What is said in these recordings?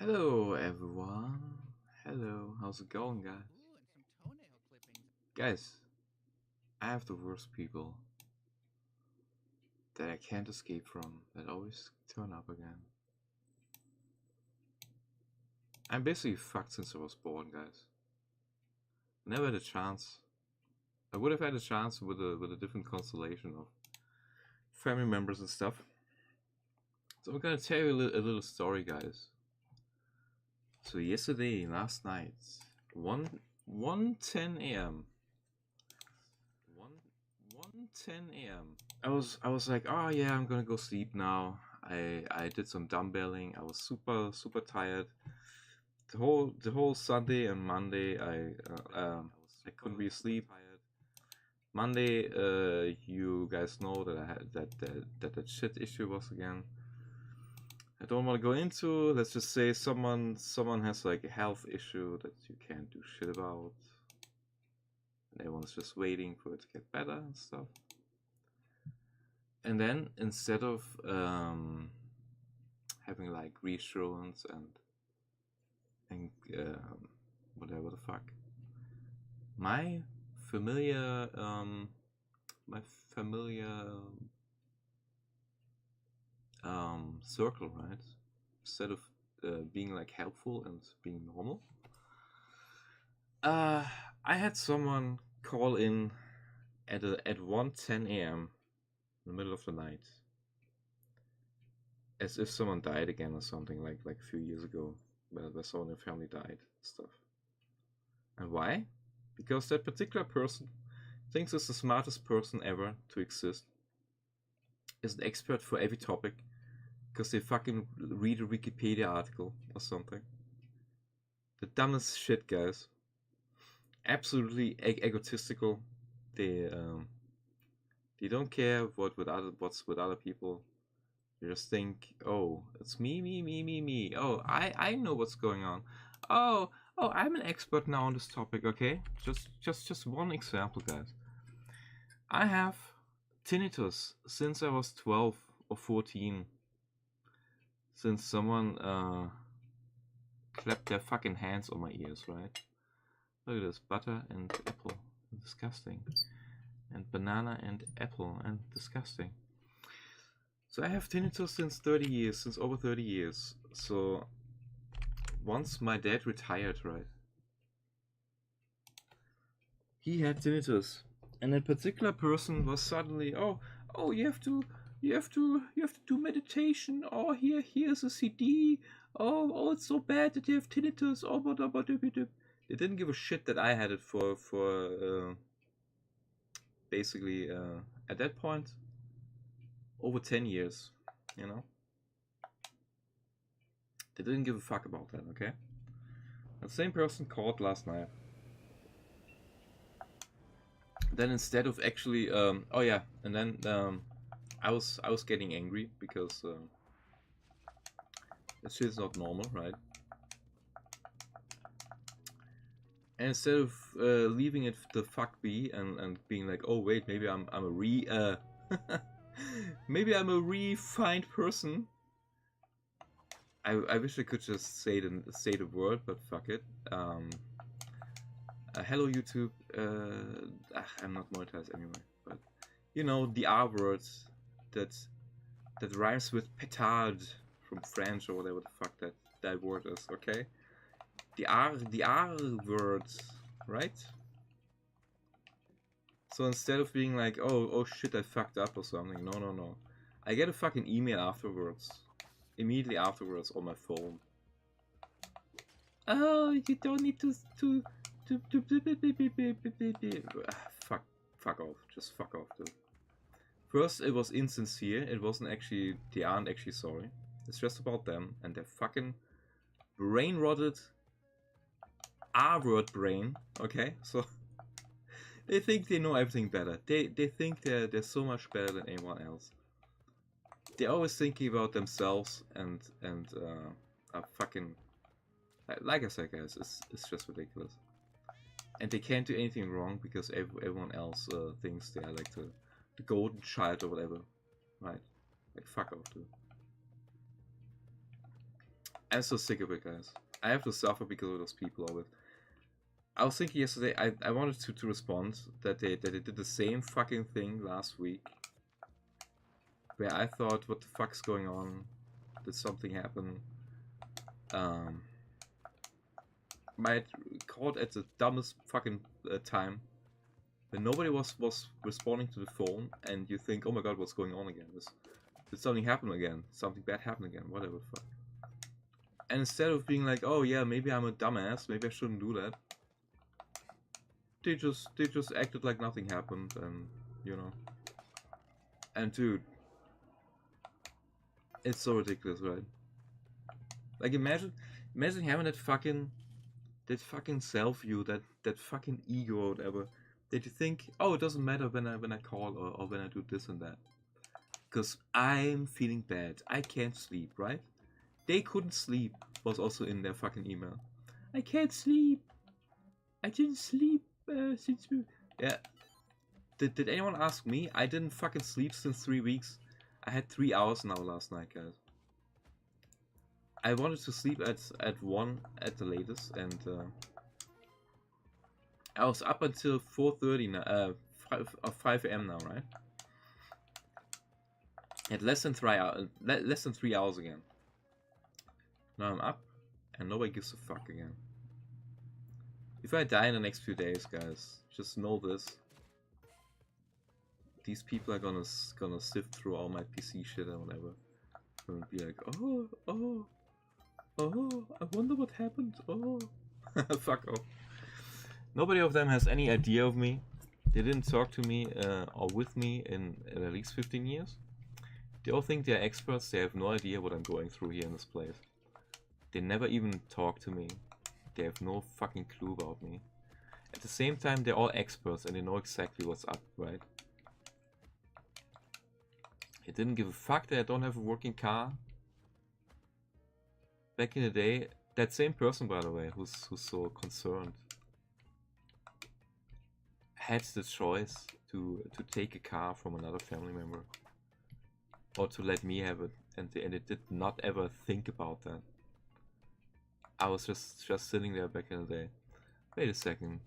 Hello everyone. Hello, how's it going, guys? Ooh, and some toenail clippings. Guys, I have the worst people that I can't escape from that always turn up again. I'm basically fucked since I was born, guys. Never had a chance. I would have had a chance with a different constellation of family members and stuff. So I'm gonna tell you a little story, guys. So yesterday, last night, 1:10 a.m. 1:10 a.m. I was like, oh yeah, I'm gonna go sleep now. I did some dumbbelling. I was super tired. The whole Sunday and Monday I couldn't really sleep. Monday, you guys know that I had that shit issue was again. I don't want to go into. Let's just say someone has like a health issue that you can't do shit about, and everyone's just waiting for it to get better and stuff. And then instead of having like reassurance and whatever the fuck, my familiar my familiar circle, right? Instead of being like helpful and being normal, I had someone call in at 1:10 a.m. in the middle of the night, as if someone died again or something, like a few years ago, where someone in the family died and stuff. And why? Because that particular person thinks is the smartest person ever to exist, is an expert for every topic, because they fucking read a Wikipedia article or something. The dumbest shit, guys. Absolutely egotistical. They don't care what's with other people. They just think, oh, it's me. Oh, I know what's going on. Oh, I'm an expert now on this topic. Okay, just one example, guys. I have tinnitus since I was 12 or 14. Since someone clapped their fucking hands on my ears, right? Look at this, butter and apple, disgusting, and banana and apple, and disgusting. So I have tinnitus since 30 years, since over 30 years. So once my dad retired, right, he had tinnitus, and a particular person was suddenly, oh, you have to do meditation. Oh, here's a CD. Oh, it's so bad that you have tinnitus. Oh, they didn't give a shit that I had it for basically at that point over 10 years. You know, they didn't give a fuck about that. Okay, the same person called last night. Then instead of actually, oh yeah, and then I was getting angry because that shit is not normal, right? And instead of leaving it the fuck be and being like, oh wait, maybe I'm a maybe I'm a refined person. I wish I could just say the word, but fuck it. Hello YouTube. I'm not monetized anyway, but you know the R words that that rhymes with petard from French or whatever the fuck that word is. Okay, the R words, right? So instead of being like, oh shit, I fucked up or something, no. I get a fucking email afterwards, immediately afterwards on my phone. Oh, you don't need to fuck off, just fuck off, dude. First, it was insincere. It wasn't actually. They aren't actually sorry. It's just about them and their fucking brain rotted R-word brain. Okay, so they think they know everything better. They think they're so much better than anyone else. They're always thinking about themselves and are fucking, like I said, guys. It's just ridiculous. And they can't do anything wrong because everyone else thinks they are like the golden child or whatever, right? Like fuck off, dude. I'm so sick of it, guys. I have to suffer because of those people always. I was thinking yesterday, I wanted to respond that they did the same fucking thing last week. Where I thought, what the fuck's going on? Did something happen? Might called at the dumbest fucking time. When nobody was responding to the phone, and you think, oh my god, what's going on again? Did something happen again? Something bad happen again? Whatever the fuck. And instead of being like, oh yeah, maybe I'm a dumbass, maybe I shouldn't do that. They just acted like nothing happened, and you know. And dude, it's so ridiculous, right? Like imagine having that fucking self-view, that fucking ego or whatever, that you think, oh, it doesn't matter when I call or when I do this and that, because I'm feeling bad, I can't sleep, right? They couldn't sleep was also in their fucking email. I can't sleep. I didn't sleep since we... Yeah. Did anyone ask me? I didn't fucking sleep since 3 weeks. I had 3 hours now last night, guys. I wanted to sleep at 1 at the latest, and I was up until 4:30 now, 5 a.m. now, right? At less than 3 hours again. Now I'm up, and nobody gives a fuck again. If I die in the next few days, guys, just know this. These people are gonna sift through all my PC shit and whatever. And be like, oh, I wonder what happened. Oh, fuck off. Nobody of them has any idea of me. They didn't talk to me or with me in at least 15 years. They all think they're experts. They have no idea what I'm going through here in this place. They never even talk to me. They have no fucking clue about me. At the same time, they're all experts and they know exactly what's up, right? They didn't give a fuck that I don't have a working car. Back in the day, that same person, by the way, who's so concerned, had the choice to take a car from another family member, or to let me have it, and it did not ever think about that. I was just sitting there back in the day. Wait a second.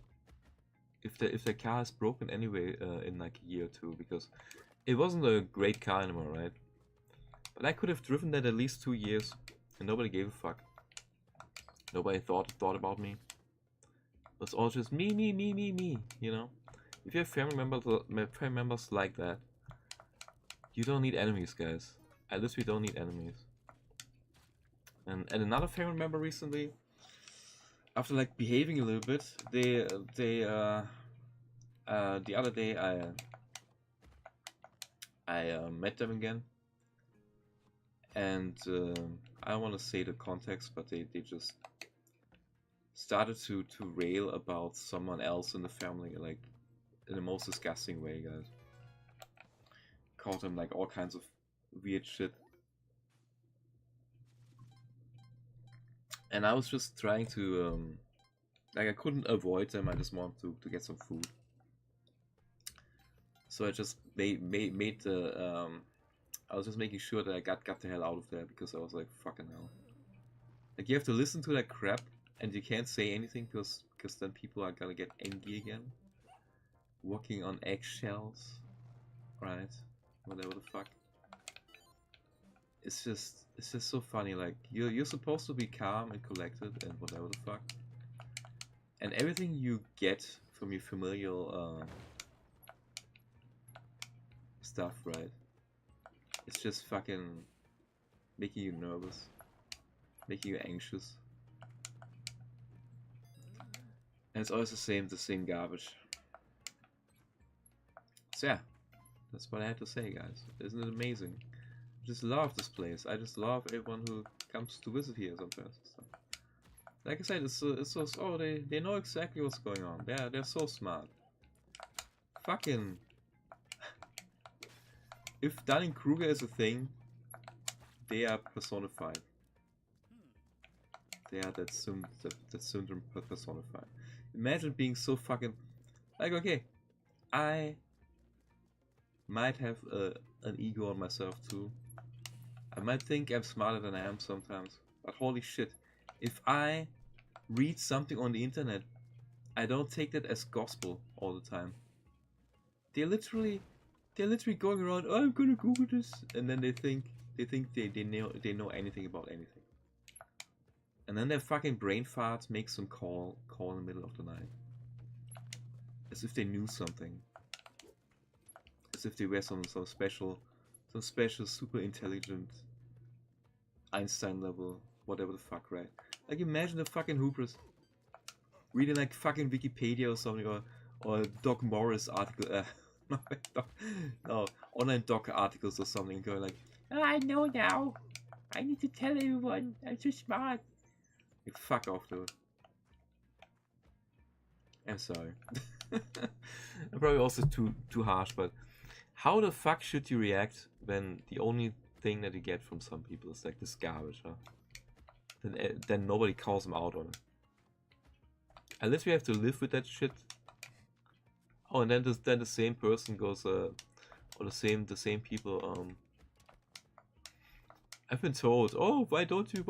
If the car is broken anyway in like a year or two, because it wasn't a great car anymore, right? But I could have driven that at least 2 years, and nobody gave a fuck. Nobody thought about me. It was all just me, you know? If you have family members like that, you don't need enemies, guys. At least we don't need enemies. And another family member recently, after like behaving a little bit, the other day I met them again, and I don't want to say the context, but they just started to rail about someone else in the family, like in the most disgusting way, guys. Called them like all kinds of weird shit. And I was just trying to, like I couldn't avoid them, I just wanted to get some food. So I just made the, I was just making sure that I got the hell out of there, because I was like, fucking hell. Like you have to listen to that crap, and you can't say anything, because then people are gonna get angry again. Walking on eggshells, right? Whatever the fuck. It's just so funny. Like you're supposed to be calm and collected and whatever the fuck, and everything you get from your familial stuff, right? It's just fucking making you nervous, making you anxious, and it's always the same garbage. So yeah, that's what I had to say, guys. Isn't it amazing? I just love this place. I just love everyone who comes to visit here sometimes. So, like I said, it's so, oh, they know exactly what's going on. They're so smart. Fucking, if Dunning-Kruger is a thing, they are personified. They are that syndrome personified. Imagine being so fucking, like, okay, I might have an ego on myself too. I might think I'm smarter than I am sometimes. But holy shit, if I read something on the internet, I don't take that as gospel all the time. They're literally going around, oh, I'm gonna Google this, and then they think they know anything about anything. And then their fucking brain farts make some call in the middle of the night. As if they knew something. As if they were some special super intelligent Einstein level, whatever the fuck, right? Like imagine the fucking hoopers reading like fucking Wikipedia or something, or Doc Morris article, no, online doc articles or something, going like, oh, I know now, I need to tell everyone, I'm so smart. Like, fuck off, dude. I'm sorry. I'm probably also too harsh, but how the fuck should you react when the only thing that you get from some people is like this garbage, huh? Then nobody calls them out on it. I literally have to live with that shit. Oh, and then the same person goes, or the same people. I've been told, oh, why don't you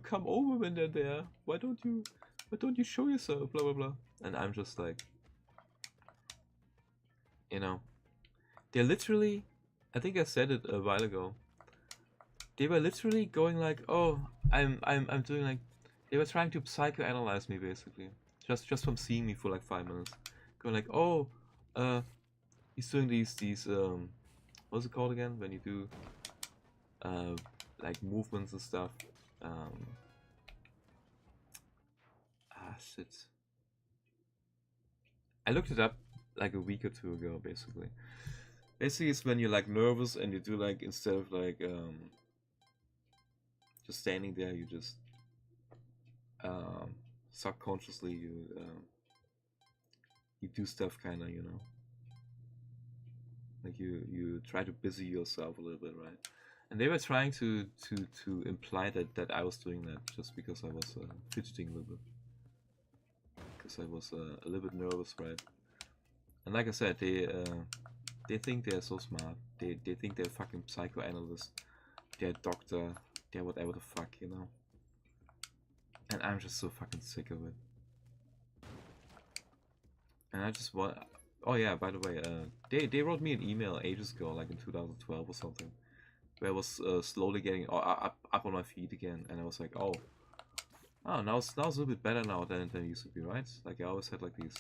come over when they're there? Why don't you show yourself? Blah blah blah. And I'm just like, you know, they're literally. I think I said it a while ago. They were literally going like, oh, I'm doing like, they were trying to psychoanalyze me basically, just from seeing me for like 5 minutes, going like, oh, he's doing these what's it called again when you do like movements and stuff, shit, I looked it up like a week or two ago. Basically it's when you're like nervous and you do like, instead of like just standing there, you just subconsciously you do stuff, kind of, you know, like you try to busy yourself a little bit, right? And they were trying to imply that I was doing that just because I was fidgeting a little bit, because I was a little bit nervous, right? And like I said, they think they're so smart. They think they're fucking psychoanalyst, they're a doctor, they're whatever the fuck, you know. And I'm just so fucking sick of it. And I just want. Oh yeah, by the way, they wrote me an email ages ago, like in 2012 or something, where I was slowly getting up on my feet again, and I was like, oh, now it's a little bit better now than it used to be, right? Like I always had like these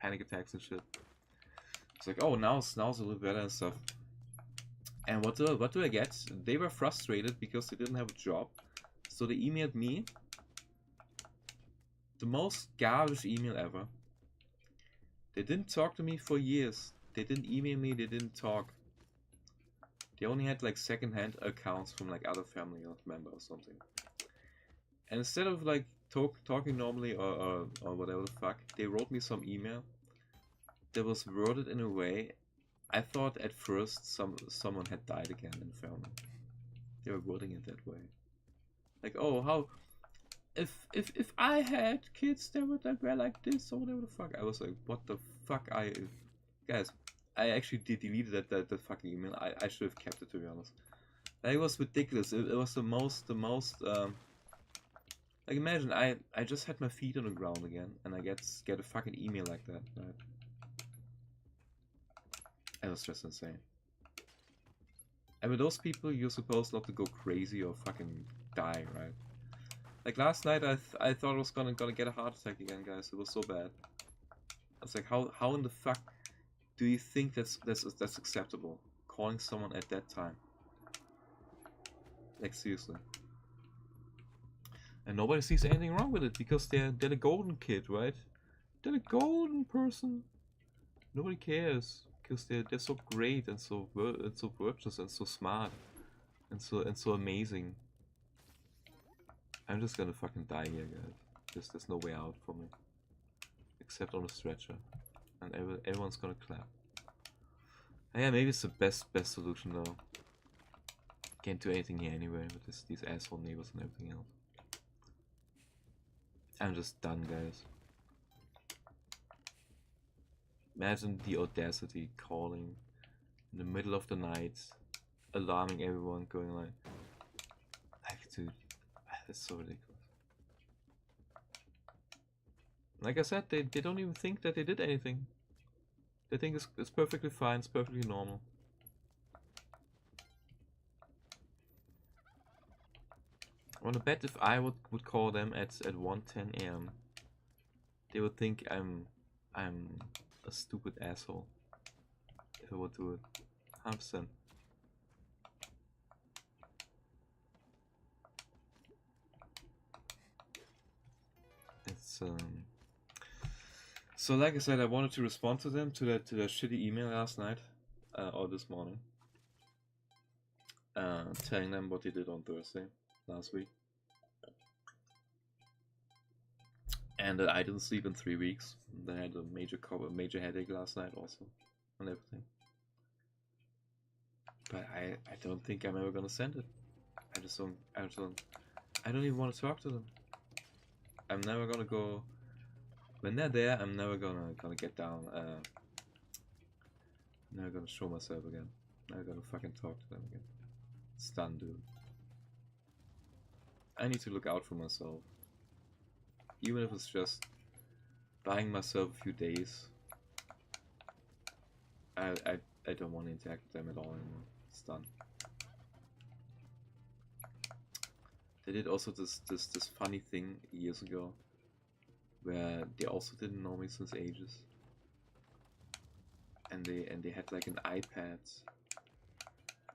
panic attacks and shit. It's like, oh, now it's a little better and stuff. And what do I get? They were frustrated because they didn't have a job, so they emailed me. The most garbage email ever. They didn't talk to me for years. They didn't email me, they didn't talk. They only had like second-hand accounts from like other family members or something. And instead of like talking normally or whatever the fuck, they wrote me some email that was worded in a way I thought at first someone had died again in the family. They were wording it that way. Like, oh, how if I had kids that were like this or whatever the fuck. I was like, what the fuck? Guys, I actually deleted that fucking email. I should have kept it, to be honest. Like, it was ridiculous. It was the most like, imagine I just had my feet on the ground again and I get a fucking email like that, right? It was just insane. And with those people, you're supposed not to go crazy or fucking die, right? Like last night, I thought I was gonna get a heart attack again, guys. It was so bad. I was like, how in the fuck do you think that's acceptable? Calling someone at that time? Like, seriously. And nobody sees anything wrong with it because they're the golden kid, right? They're the golden person. Nobody cares because they're so great and so virtuous and so smart and so amazing. I'm just gonna fucking die here, guys. There's no way out for me. Except on a stretcher. And everyone's gonna clap. And yeah, maybe it's the best solution though. Can't do anything here anyway with these asshole neighbors and everything else. I'm just done, guys. Imagine the audacity, calling in the middle of the night, alarming everyone, going like, dude, It's so ridiculous. Like I said, they don't even think that they did anything. They think it's perfectly fine, it's perfectly normal. I wanna bet if I would call them at 1:10 a.m. they would think I'm a stupid asshole. If I would do it. 100%. It's so like I said, I wanted to respond to them to that shitty email last night or this morning, telling them what they did on Thursday last week, and that I didn't sleep in 3 weeks. That I had a major headache last night also, and everything. But I don't think I'm ever gonna send it. I don't even want to talk to them. I'm never gonna go. When they're there, I'm never gonna get down. Never gonna show myself again. Never gonna fucking talk to them again. It's done, dude. I need to look out for myself. Even if it's just buying myself a few days. I don't want to interact with them at all anymore. It's done. They did also this funny thing years ago, where they also didn't know me since ages, and they had like an iPad,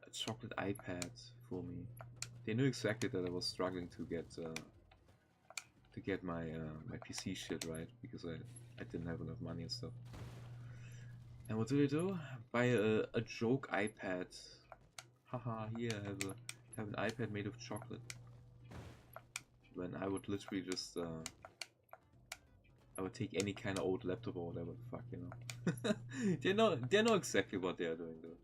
a chocolate iPad for me. They knew exactly that I was struggling to get my my PC shit right, because I didn't have enough money and stuff. And what do? Buy a joke iPad. Haha, here I have an iPad made of chocolate. When I would literally just I would take any kind of old laptop or whatever the fuck, you know. they know exactly what they are doing though.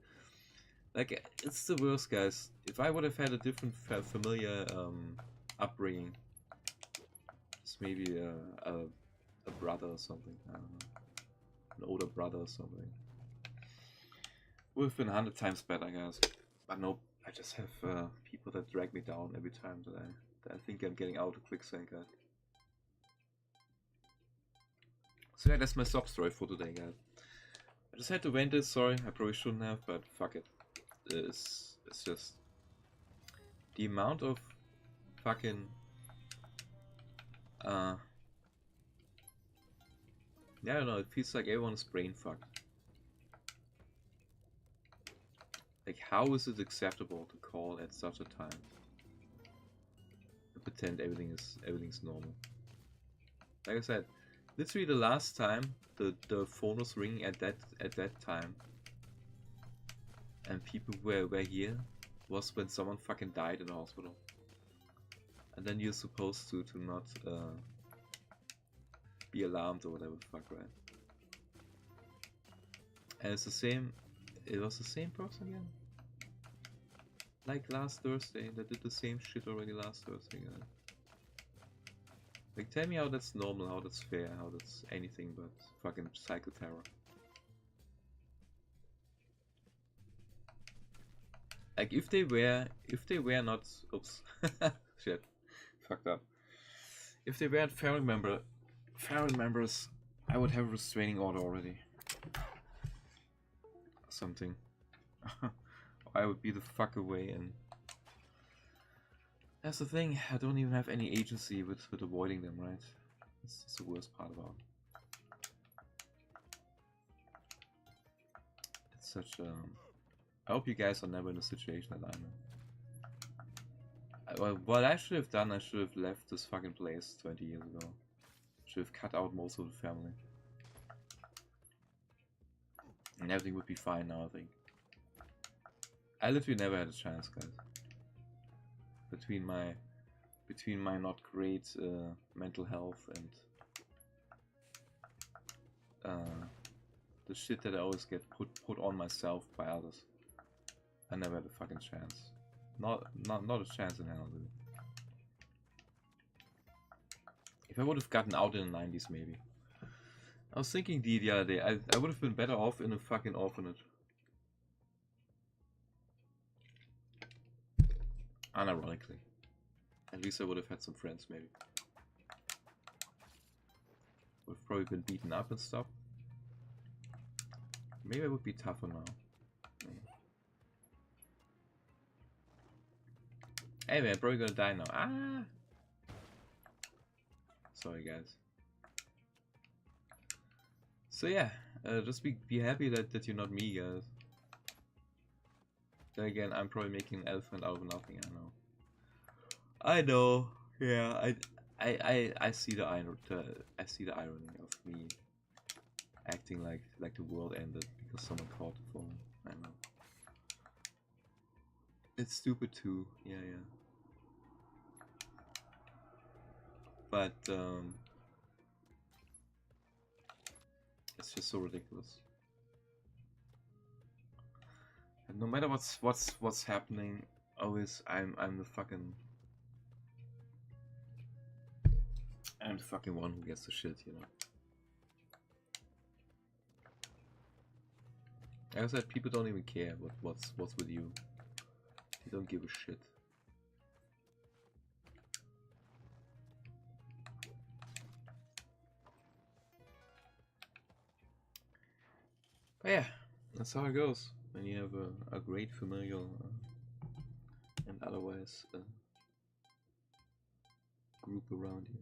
Like, it's the worst, guys. If I would have had a different familiar upbringing, just maybe a brother or something, I don't know, an older brother or something, would have been 100 times better, guys. But nope, I just have people that drag me down every time that I think I'm getting out of quicksand, guys. So yeah, that's my sub story for today, guys. I just had to vent this, sorry, I probably shouldn't have, but fuck it. It's just the amount of fucking yeah, I don't know, it feels like everyone's brain fucked. Like, how is it acceptable to call at such a time and pretend everything's normal? Like I said, literally the last time the phone was ringing at that time and people were here was when someone fucking died in the hospital. And then you're supposed to not be alarmed or whatever the fuck, right? And it's the same, it was the same person again? Like last Thursday, that did the same shit already last Thursday, guys. Like, tell me how that's normal, how that's fair, how that's anything but fucking psycho terror. Like, if they were not, oops, shit, fucked up. If they weren't family members, I would have a restraining order already. Something. I would be the fuck away, and that's the thing. I don't even have any agency with avoiding them, right? That's the worst part about it. It's such I hope you guys are never in a situation that I'm in. Well, what I should have done, I should have left this fucking place 20 years ago. Should have cut out most of the family. And everything would be fine now, I think. I literally never had a chance, guys. Between my not great mental health and the shit that I always get put on myself by others, I never had a fucking chance. Not a chance in hell, dude. If I would have gotten out in the 90s, maybe. I was thinking the other day, I would have been better off in a fucking orphanage. Unironically. At least I would have had some friends, maybe. Would have probably been beaten up and stuff. Maybe I would be tougher now. Hey man, probably gonna die now. Ah! Sorry guys. So yeah, just be happy that you're not me, guys. Then again, I'm probably making an elephant out of nothing. I know. Yeah, I see the irony. I see the irony of me acting like the world ended because someone called the phone. I know. It's stupid too. Yeah. But it's just so ridiculous. And no matter what's happening, always I'm the fucking one who gets the shit, you know. Like I said, people don't even care what's with you. They don't give a shit. But yeah, that's how it goes when you have a great familial and otherwise group around you.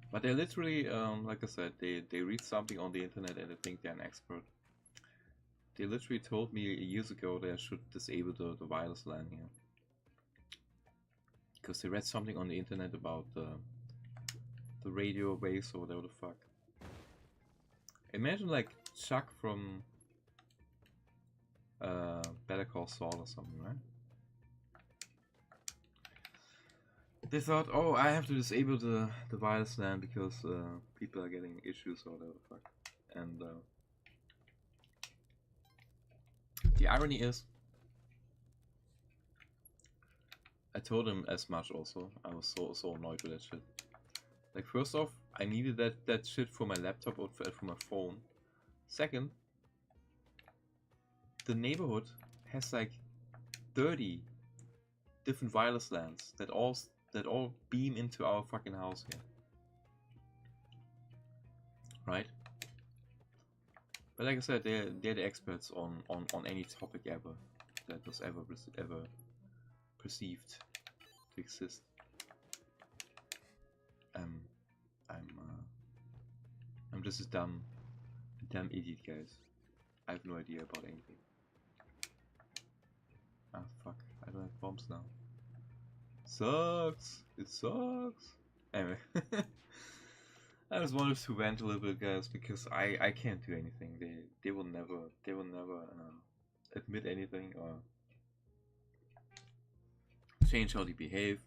But they literally, like I said, they read something on the internet and they think they're an expert. They literally told me years ago that I should disable the wireless LAN here. Because they read something on the internet about the radio waves or whatever the fuck. Imagine like Chuck from Better Call Saul or something, right? They thought, oh, I have to disable the wireless LAN because people are getting issues or whatever the fuck. And the irony is, I told him as much also. I was so annoyed with that shit. Like, first off, I needed that shit for my laptop or for my phone. Second, the neighborhood has like 30 different wireless LANs that all beam into our fucking house here. Right? But like I said, they're the experts on any topic ever that was ever perceived to exist. I'm just a dumb idiot, guys. I have no idea about anything. Ah, fuck. I don't have bombs now. Sucks. It sucks. Anyway. I just wanted to vent a little bit, guys, because I can't do anything. They will never admit anything or change how they behave.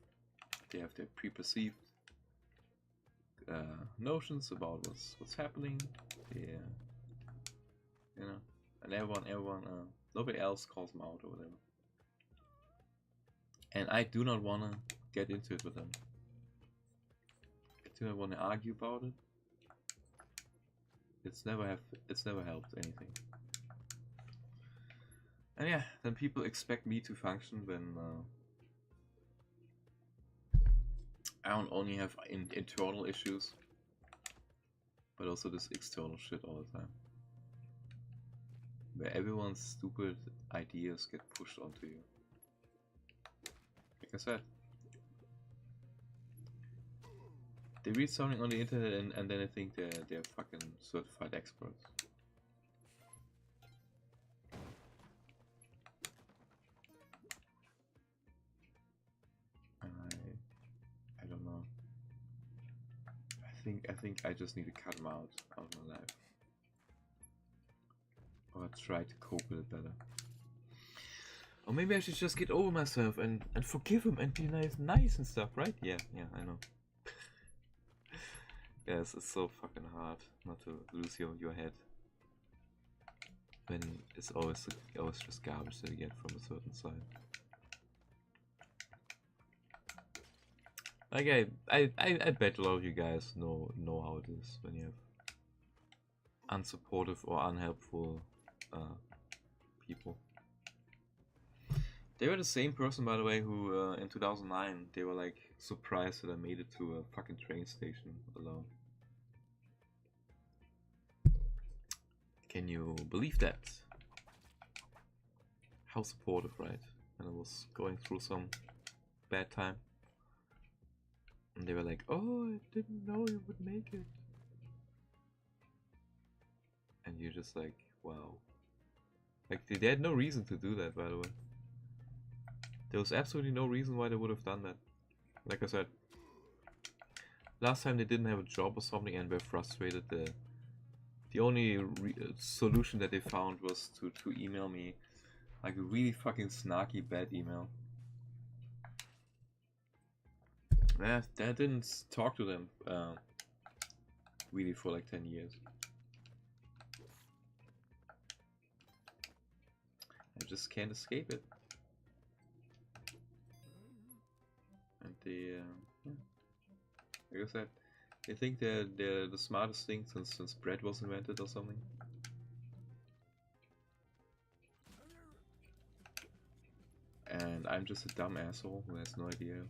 They have their preperceived notions about what's happening. Yeah, you know, and everyone, nobody else calls them out or whatever. And I do not wanna get into it with them. I do not wanna argue about it. It's never helped anything. And yeah, then people expect me to function when I don't only have internal issues, but also this external shit all the time. Where everyone's stupid ideas get pushed onto you. Like I said. They read something on the internet and then they think they're fucking certified experts. think I just need to cut him out of my life. Or try to cope with it better. Or maybe I should just get over myself and forgive him and be nice and stuff, right? Yeah, I know. Yes, it's so fucking hard not to lose your head. When it's always just garbage that you get from a certain side. Like I bet a lot of you guys know how it is when you have unsupportive or unhelpful people. They were the same person, by the way, who in 2009 they were like surprised that I made it to a fucking train station alone. Can you believe that? How supportive, right? And I was going through some bad time. And they were like, oh, I didn't know you would make it. And you're just like, wow. Like, they had no reason to do that, by the way. There was absolutely no reason why they would have done that. Like I said, last time they didn't have a job or something and were frustrated. The only solution that they found was to email me like a really fucking snarky bad email. I didn't talk to them really for like 10 years. I just can't escape it. And they, yeah. Like I said, they think they're the smartest thing since bread was invented or something. And I'm just a dumb asshole who has no idea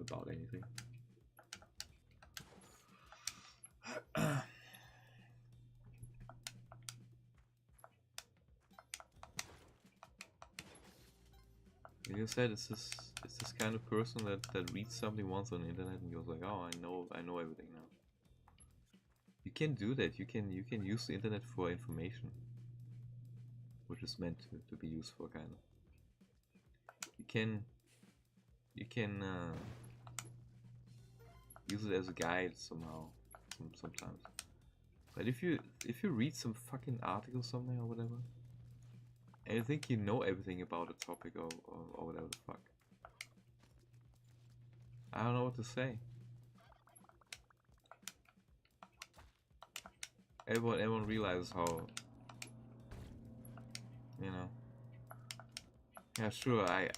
about anything. Like I said, it's this kind of person that reads something once on the internet and goes like, oh, I know everything now. You can do that. You can use the internet for information, which is meant to be used for, kind of. You can use it as a guide somehow, sometimes. But if you read some fucking article somewhere or whatever, and you think you know everything about a topic or whatever the fuck, I don't know what to say. Everyone realizes how, you know. Yeah, sure. I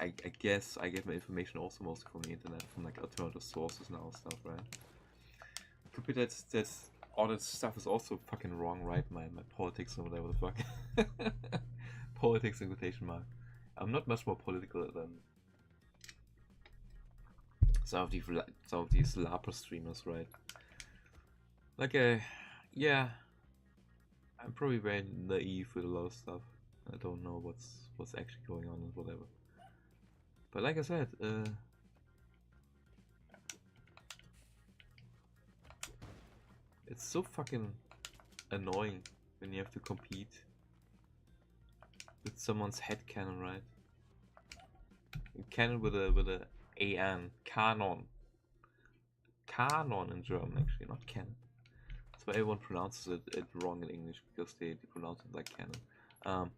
guess I get my information also mostly from the internet, from like alternative sources now and stuff, right? Could be that all that stuff is also fucking wrong, right? My politics or whatever the fuck. Politics in quotation mark. I'm not much more political than some of these LARPer streamers, right? Like yeah, I'm probably very naive with a lot of stuff. I don't know what's actually going on and whatever. But like I said, it's so fucking annoying when you have to compete with someone's headcanon, right? Canon with a an, canon in German, actually, not canon. That's why everyone pronounces it wrong in English, because they pronounce it like canon.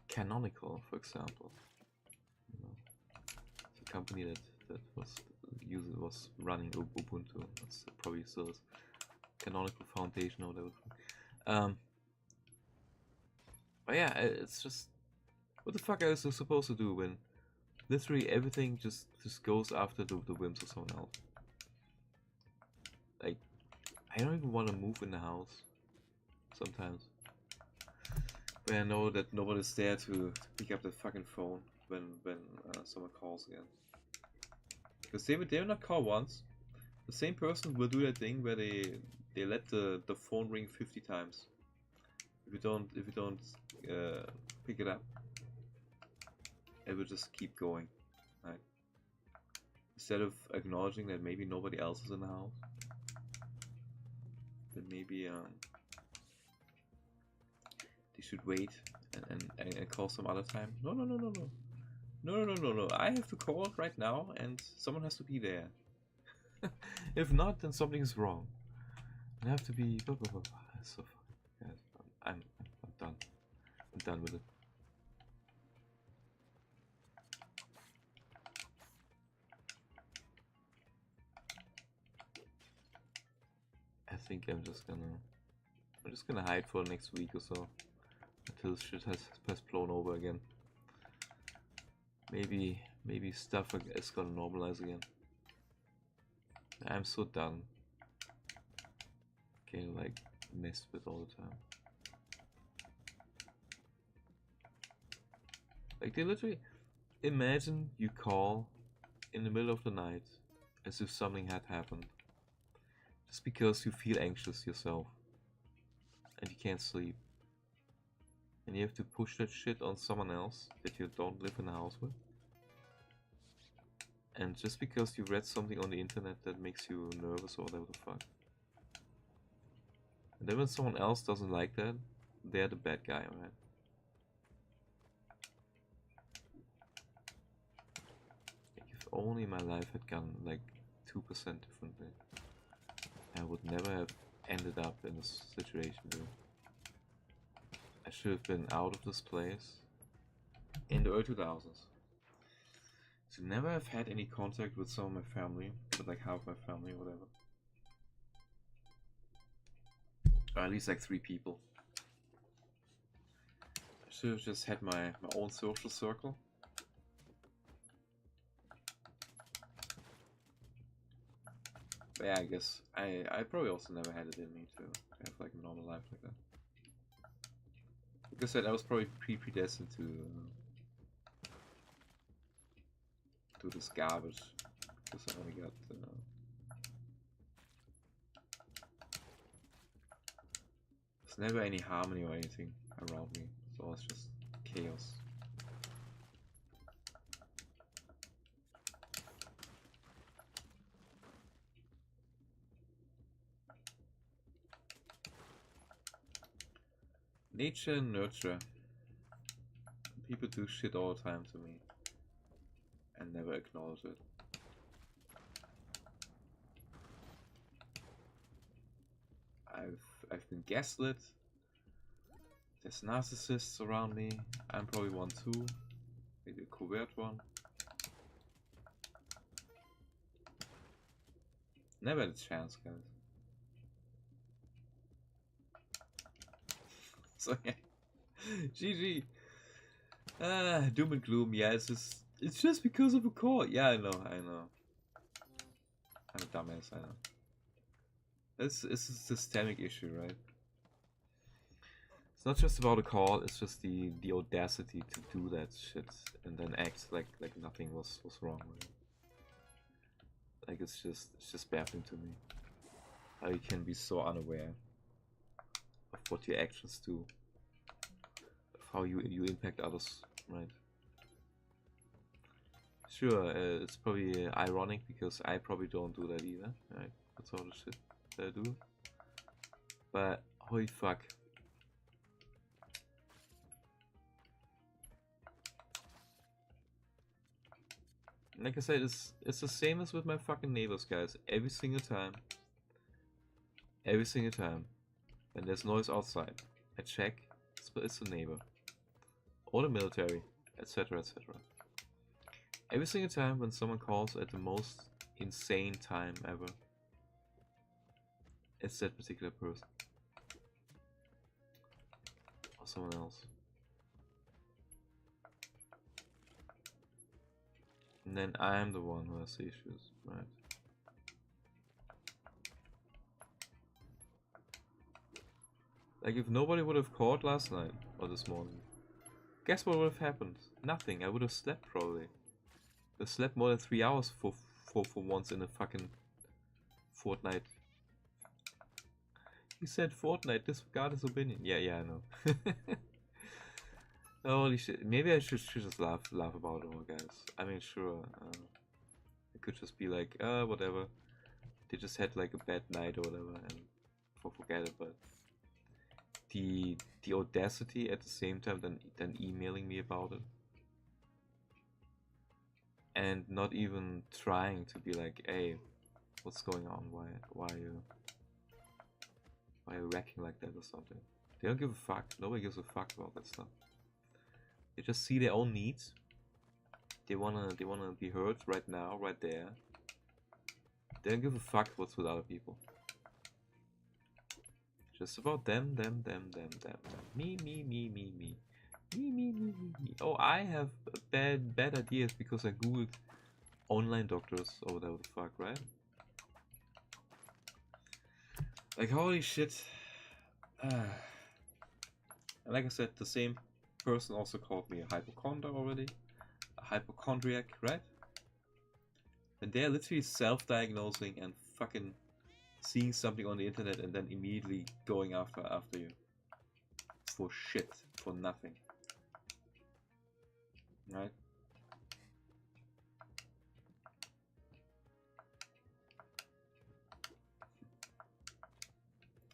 Canonical, for example, you know, it's a company that was running Ubuntu. That's probably still is. Canonical Foundation or whatever. But yeah, it's just, what the fuck are you supposed to do when literally everything just goes after the whims of someone else? Like, I don't even want to move in the house sometimes, when I know that nobody's there to pick up the fucking phone when someone calls again. Because they will not call once. The same person will do that thing where they let the phone ring 50 times. If you don't pick it up, it will just keep going, right? Instead of acknowledging that maybe nobody else is in the house, then maybe they should wait and call some other time. No. No. I have to call right now, and someone has to be there. If not, then something is wrong. I have to be. Blah, blah, blah, blah. So fucking. Guys, I'm done. I'm done with it. I think I'm just gonna hide for the next week or so until shit has blown over again. Maybe stuff is gonna normalize again. I'm so done getting like messed with all the time. Like they literally imagine you call in the middle of the night as if something had happened. Just because you feel anxious yourself and you can't sleep. And you have to push that shit on someone else that you don't live in a house with. And just because you read something on the internet that makes you nervous or whatever the fuck. And then when someone else doesn't like that, they're the bad guy, right? Like if only my life had gone like 2% differently, I would never have ended up in this situation, dude. I should have been out of this place in the early 2000s. To never have had any contact with some of my family, with like half my family or whatever. Or at least like 3 people. I should have just had my own social circle. But yeah, I guess I probably also never had it in me to have like a normal life like that. Like I said, I was probably predestined to do this garbage because I only got there's never any harmony or anything around me. It's always just chaos. Nature and nurture. People do shit all the time to me and never acknowledge it. I've been gaslit. There's narcissists around me. I'm probably one too. Maybe a covert one. Never had a chance, guys. So yeah. GG. Doom and gloom. Yeah, it's just because of a call. Yeah, I know. I'm a dumbass, I know. It's a systemic issue, right? It's not just about a call, it's just the audacity to do that shit and then act like nothing was wrong with it. Like it's just baffling to me. How you can be so unaware of what your actions do. Of how you impact others, right? Sure, it's probably ironic because I probably don't do that either, right? That's all the shit that I do. But holy fuck. Like I said, it's the same as with my fucking neighbors, guys. Every single time when there's noise outside, I check, it's the neighbor. Or the military, etc, etc. Every single time when someone calls at the most insane time ever, it's that particular person. Or someone else. And then I am the one who has issues, right? Like if nobody would have called last night or this morning, guess what would have happened? Nothing. I would have slept probably. I slept more than 3 hours for once in a fucking fortnight. He said Fortnite, disregard his opinion. Yeah, I know. Holy shit. Maybe I should just laugh about it all, guys. I mean, sure. It could just be like, whatever. They just had like a bad night or whatever and forget it, but the audacity at the same time than emailing me about it. and not even trying to be like, hey, what's going on? Why are you wrecking like that or something? They don't give a fuck. Nobody gives a fuck about that stuff. They just see their own needs. They wanna be heard right now, right there. They don't give a fuck what's with other people. Just about them. Me. Me. Oh, I have bad ideas because I googled online doctors or whatever the fuck, right? Like, holy shit. And like I said, the same person also called me a hypochondriac already. A hypochondriac, right? And they're literally self-diagnosing and fucking seeing something on the internet and then immediately going after you. For shit. For nothing. Right?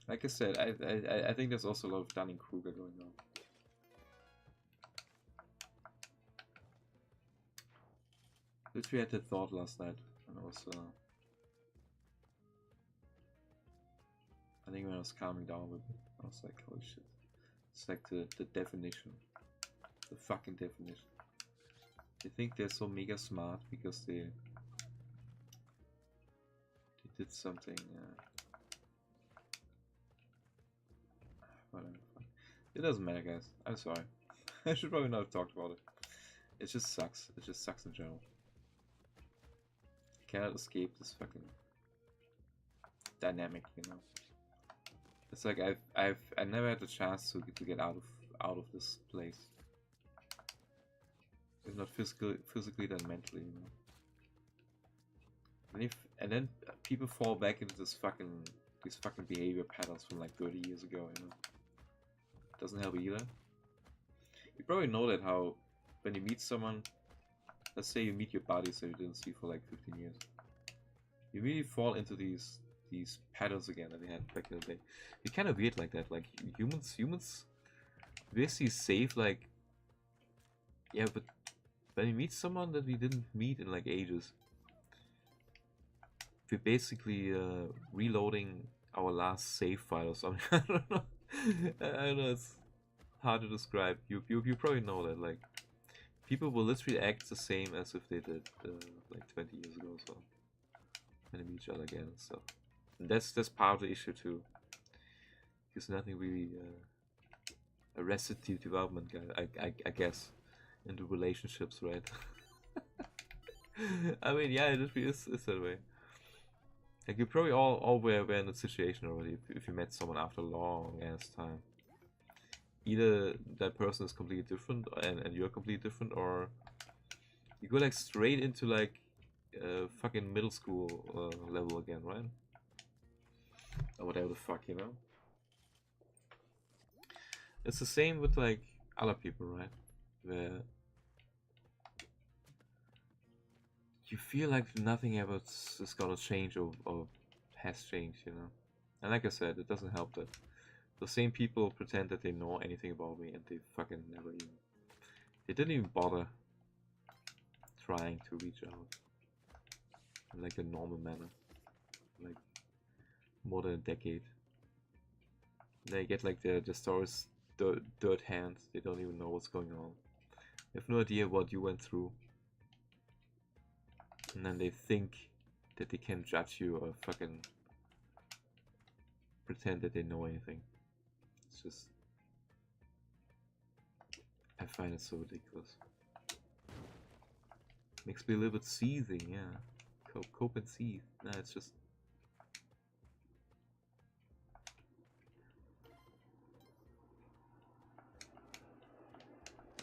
Like I said, I think there's also a lot of Dunning-Kruger going on. Literally had that thought last night, and I was, I think when I was calming down with it, I was like, holy shit. It's like the definition. The fucking definition. They think they're so mega smart because they did something, whatever. It doesn't matter, guys. I'm sorry. I should probably not have talked about it. It just sucks. It just sucks in general. Cannot escape this fucking dynamic, you know. It's like I never had the chance to get out of this place. If not physically, then mentally, you know. And then people fall back into these fucking behavior patterns from like 30 years ago, you know. Doesn't help either. You probably know that how when you meet someone, let's say you meet your buddies that you didn't see for like 15 years, you really fall into these patterns again that they had back in the day. It's kind of weird like that. Like humans basically save like, yeah, but when we meet someone that we didn't meet in like ages, we're basically reloading our last save file or something. I don't know. I don't know. It's hard to describe. You probably know that like people will literally act the same as if they did like 20 years ago. So when they meet each other again and stuff. And that's part of the issue too. Because nothing really arrested development, I guess, into relationships, right? I mean, yeah, it is that way. Like you probably all were in that situation already if you met someone after a long ass time. Either that person is completely different and you're completely different, or you go like straight into like fucking middle school level again, right? Or whatever the fuck, you know? It's the same with like other people, right? Where you feel like nothing ever is gonna change or has changed, you know? And like I said, it doesn't help that the same people pretend that they know anything about me and they fucking never even... They didn't even bother trying to reach out in like a normal manner. Like more than a decade. They get like their stories dirt hand. They don't even know what's going on. They have no idea what you went through. And then they think that they can judge you or fucking pretend that they know anything. It's just... I find it so ridiculous. Makes me a little bit seething, yeah. Cope and seethe. Nah, it's just...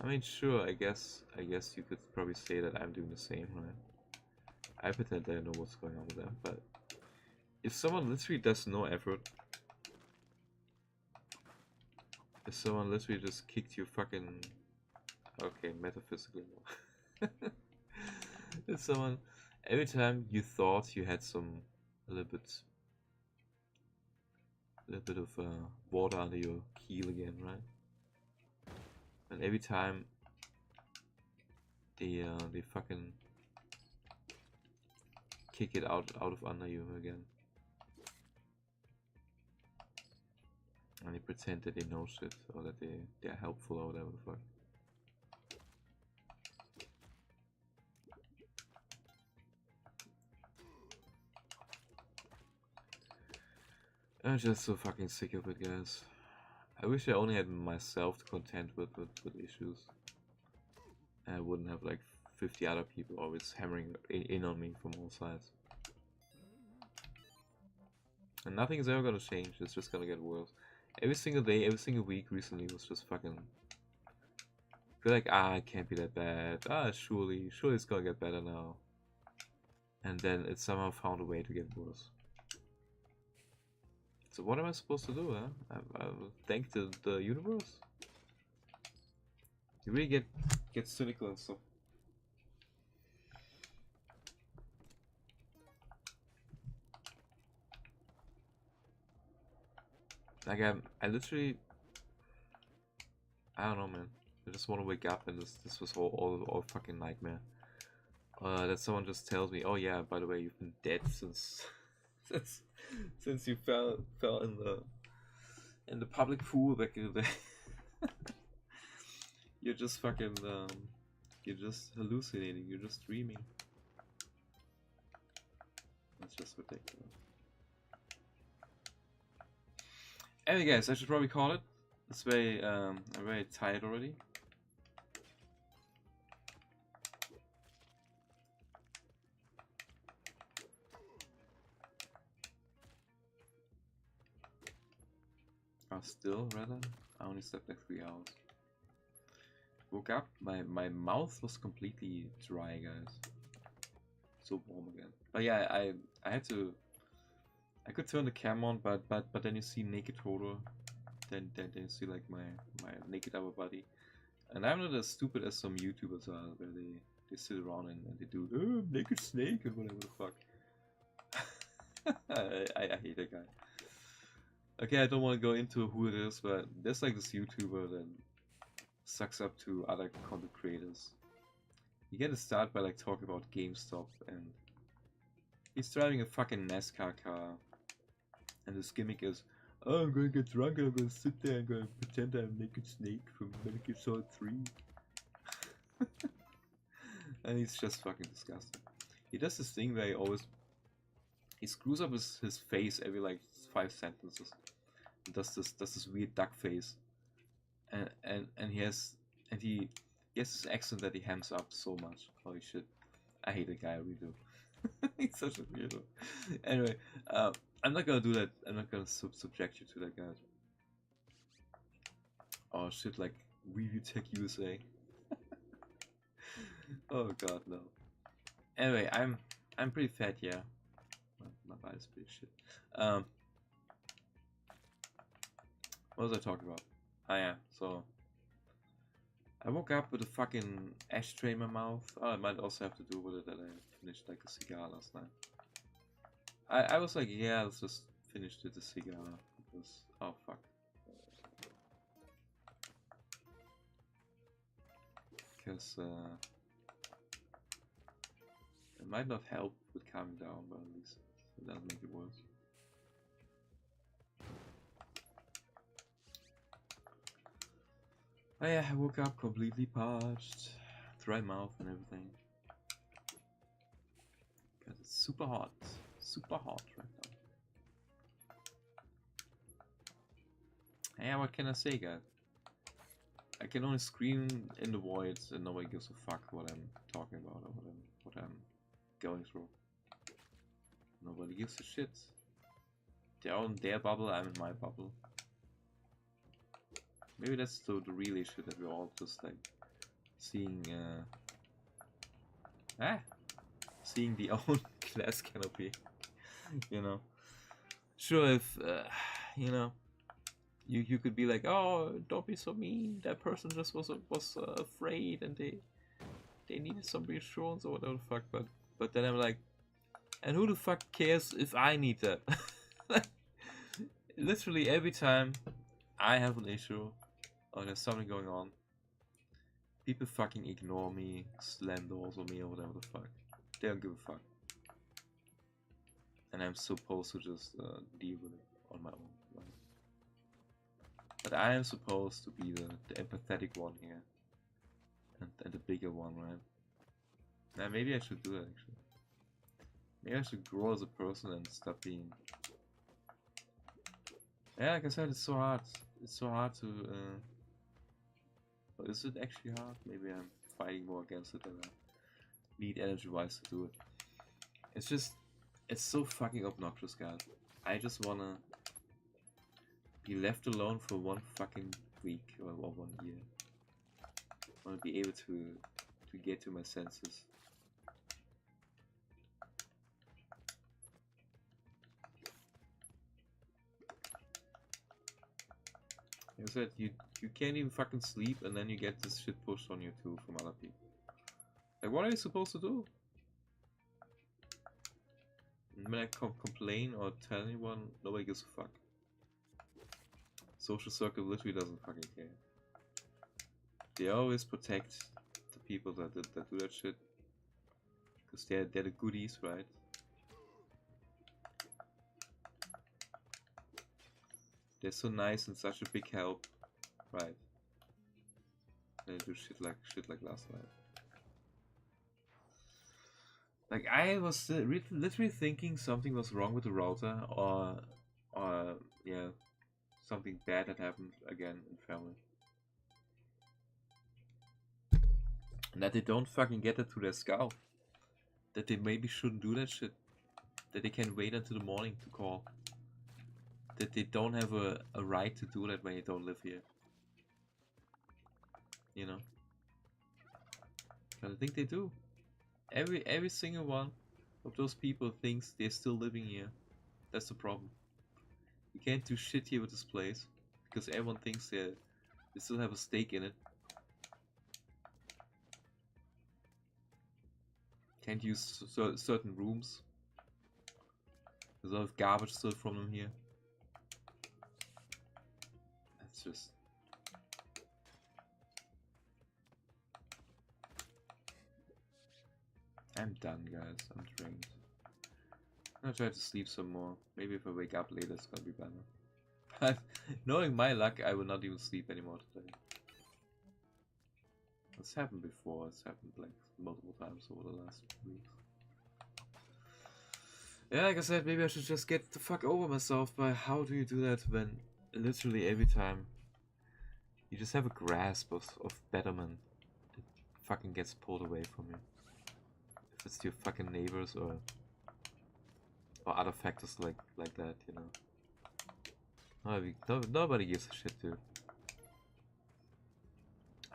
I mean, sure, I guess you could probably say that I'm doing the same, right? I pretend that I know what's going on with them, but if someone literally does no effort, if someone literally just kicked you fucking... Okay, metaphysically no. If someone, every time you thought you had a little bit of water under your keel again, right? And every time they fucking kick it out of under you again. And they pretend that they know shit, or that they're helpful, or whatever the fuck. I'm just so fucking sick of it, guys. I wish I only had myself to contend with issues. And I wouldn't have like 50 other people always hammering in on me from all sides. And nothing is ever gonna change, it's just gonna get worse. Every single day, every single week recently was just fucking... I feel like, it can't be that bad. Surely it's gonna get better now. And then it somehow found a way to get worse. So what am I supposed to do, huh? I thank the universe? You really get cynical and stuff. Like I literally, I don't know, man. I just want to wake up and this was all fucking nightmare. That someone just tells me, oh yeah, by the way, you've been dead since since you fell in the public pool back in the day. You're just fucking you're just hallucinating. You're just dreaming. That's just ridiculous. Anyway, guys, I should probably call it. It's very I'm very tired already. Still, rather, I only slept like 3 hours. Woke up, my mouth was completely dry, guys. So warm again. But yeah, I had to. I could turn the cam on, but then you see naked photo, then you see like my naked upper body, and I'm not as stupid as some YouTubers are, where they sit around and they do naked snake and whatever the fuck. I hate that guy. Okay, I don't want to go into who it is, but there's like this YouTuber that sucks up to other content creators. You get to start by like talking about GameStop, and he's driving a fucking NASCAR car, and his gimmick is, oh, I'm gonna get drunk and I'm gonna sit there and gonna pretend I'm Naked Snake from Metal Gear Solid 3. And he's just fucking disgusting. He does this thing where he screws up his face every like 5 sentences. He does this weird duck face, and he has this accent that he hams up so much. Holy shit, I hate the guy. I really do. He's such a weirdo. Anyway, I'm not gonna do that. I'm not gonna subject you to that, guys. Oh shit, like Review Tech USA. Oh god, no. Anyway, I'm pretty fat, yeah. My body's pretty shit. What was I talking about? Oh yeah, so I woke up with a fucking ashtray in my mouth. Oh, it might also have to do with it that I finished like a cigar last night. I was like, yeah, let's just finish the cigar. Because, oh fuck. Because it might not help with calming down, but at least it doesn't make it worse. Oh yeah, I woke up completely parched, dry mouth and everything. Because it's super hot right now. Yeah, what can I say, guys? I can only scream in the void and nobody gives a fuck what I'm talking about or what I'm going through. Nobody gives a shit. They're all in their bubble, I'm in my bubble. Maybe that's the real issue, that we're all just like seeing seeing the own glass canopy. You know. Sure, if you know, you could be like, oh, don't be so mean. That person just was afraid and they needed some reassurance or whatever the fuck. But then I'm like, and who the fuck cares if I need that? Literally every time I have an issue or there's something going on, people fucking ignore me, slam doors on me or whatever the fuck. They don't give a fuck. and I'm supposed to just deal with it on my own. Right? But I am supposed to be the empathetic one here, and the bigger one, right? Now maybe I should do that actually. Maybe I should grow as a person and stop being. Yeah, like I said, it's so hard. It's so hard to. Or is it actually hard? Maybe I'm fighting more against it than I need energy-wise to do it. It's just, it's so fucking obnoxious, guys. I just wanna be left alone for one fucking week or 1 year. I wanna be able to get to my senses. Like I said, you can't even fucking sleep, and then you get this shit pushed on you too from other people. Like, what are you supposed to do? And when I complain or tell anyone, nobody gives a fuck. Social circle literally doesn't fucking care. They always protect the people that do that shit, because they're the goodies, right? They're so nice and such a big help, right? They do shit like last night. Like, I was literally thinking something was wrong with the router, or yeah, something bad had happened again in family. And that they don't fucking get it to their skull. That they maybe shouldn't do that shit. That they can wait until the morning to call. That they don't have a right to do that when they don't live here. You know? But I think they do. Every single one of those people thinks they're still living here. That's the problem. You can't do shit here with this place because everyone thinks they still have a stake in it. Can't use certain rooms. There's a lot of garbage still from them here. That's just... I'm done, guys. I'm drained. I'm gonna try to sleep some more. Maybe if I wake up later, it's gonna be better. But knowing my luck, I will not even sleep anymore today. It's happened before. It's happened like multiple times over the last weeks. Yeah, like I said, maybe I should just get the fuck over myself. But how do you do that when literally every time you just have a grasp of betterment, it fucking gets pulled away from you? If it's your fucking neighbors or other factors like that, you know. Nobody gives a shit, dude.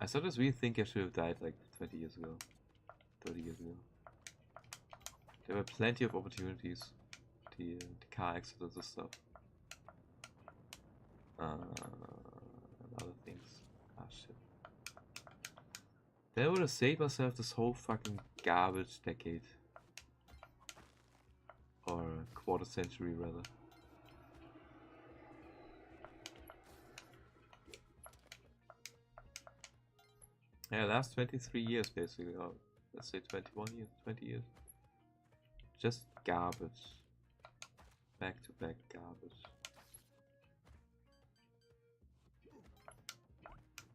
I sometimes really think I should have died like 20 years ago, 30 years ago. There were plenty of opportunities, the car accidents and stuff, and other things. Ah, shit. Then I would have saved myself this whole fucking garbage decade. Or quarter century, rather. Yeah, last 23 years, basically. Or let's say 21 years, 20 years. Just garbage. Back to back garbage.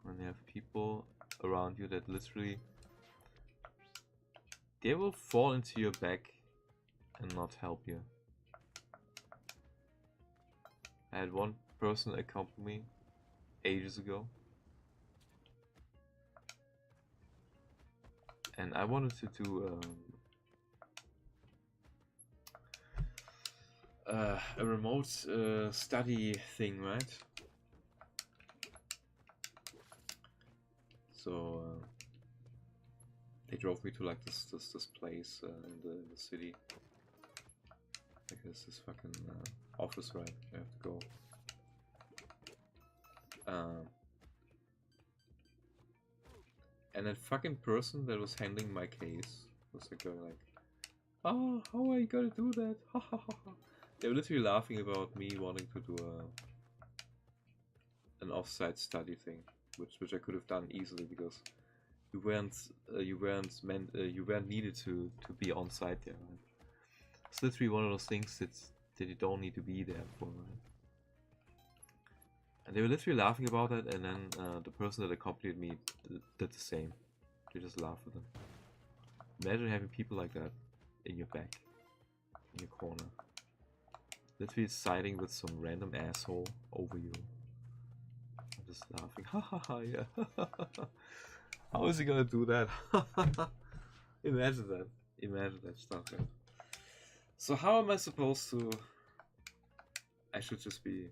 When you have people around you that literally... they will fall into your back and not help you. I had one person accompany me ages ago. And I wanted to do a remote study thing, right? So they drove me to like this place in the city. Like this fucking office, right? I have to go. And that fucking person that was handling my case was like going like, "Oh, how are you gonna do that? Ha ha ha ha." They were literally laughing about me wanting to do an off-site study thing, which I could have done easily because you weren't needed to be on site there. Right? It's literally one of those things that you don't need to be there for. Right? And they were literally laughing about it, and then the person that accompanied me did the same. They just laughed at them. Imagine having people like that in your back, in your corner. Literally siding with some random asshole over you. I'm just laughing. Ha ha ha, yeah. How is he gonna do that? Imagine that. Imagine that stuff. Yeah. So how am I supposed to... I should just be...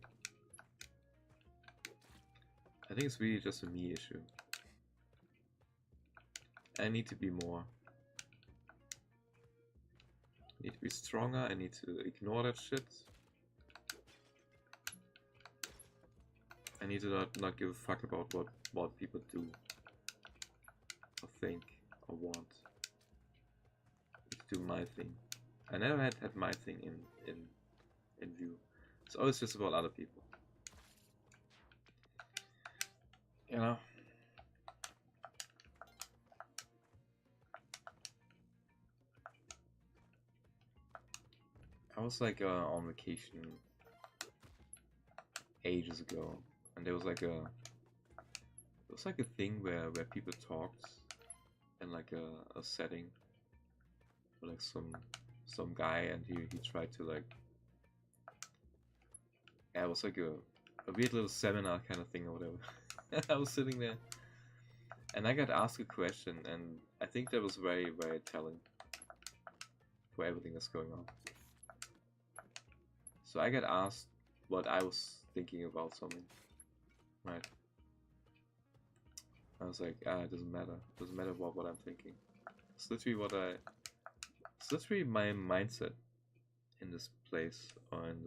I think it's really just a me issue. I need to be more... I need to be stronger, I need to ignore that shit. I need to not give a fuck about what people do. Or think, or want. I need to do my thing. I never had my thing in view. It's always just about other people. You know? I was like on vacation ages ago, and there was like a thing where people talked in like a setting, with like some guy, and he tried to like, yeah, it was like a weird little seminar kind of thing or whatever. I was sitting there, and I got asked a question, and I think that was very, very telling for everything that's going on. So I got asked what I was thinking about something, right? I was like, it doesn't matter. It doesn't matter what I'm thinking. It's literally it's literally my mindset in this place, or in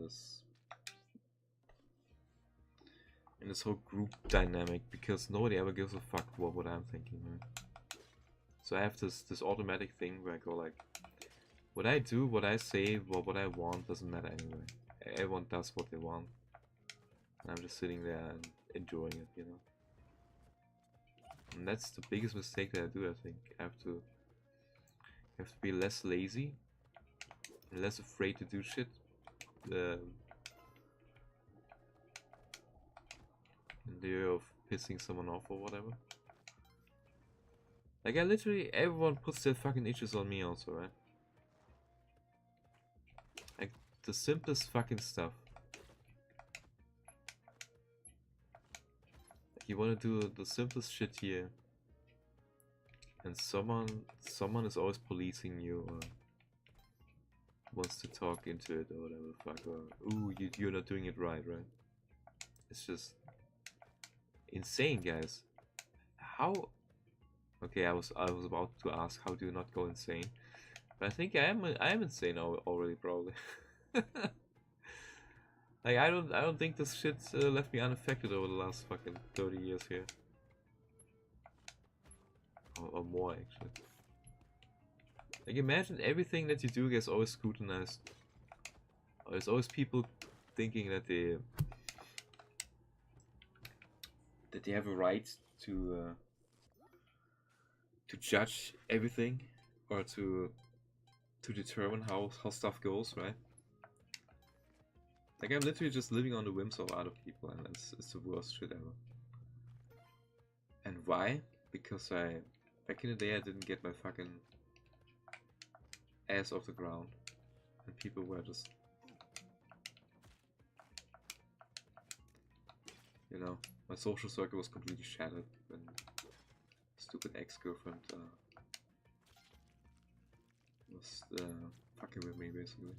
this whole group dynamic, because nobody ever gives a fuck what I'm thinking, right? So I have this automatic thing where I go like, what I do, what I say, what I want doesn't matter anyway. Everyone does what they want, and I'm just sitting there and enjoying it, you know. And that's the biggest mistake that I do. I think I have to be less lazy, and less afraid to do shit. In the of pissing someone off or whatever. Like everyone puts their fucking issues on me also, right? Like the simplest fucking stuff. Like you want to do the simplest shit here, and someone is always policing you, or wants to talk into it or whatever the fuck, or ooh, you're not doing it right? It's just insane, guys. How? Okay, I was about to ask, how do you not go insane? But I think I am insane already, probably. Like I don't think this shit left me unaffected over the last fucking 30 years here, or more actually. Like imagine everything that you do gets always scrutinized. There's always people thinking that they have a right to judge everything, or to determine how stuff goes, right? Like I'm literally just living on the whims of other people, and it's the worst shit ever. And why? Because back in the day I didn't get my fucking ass off the ground, and people were just, you know, my social circle was completely shattered when stupid ex-girlfriend was fucking with me, basically.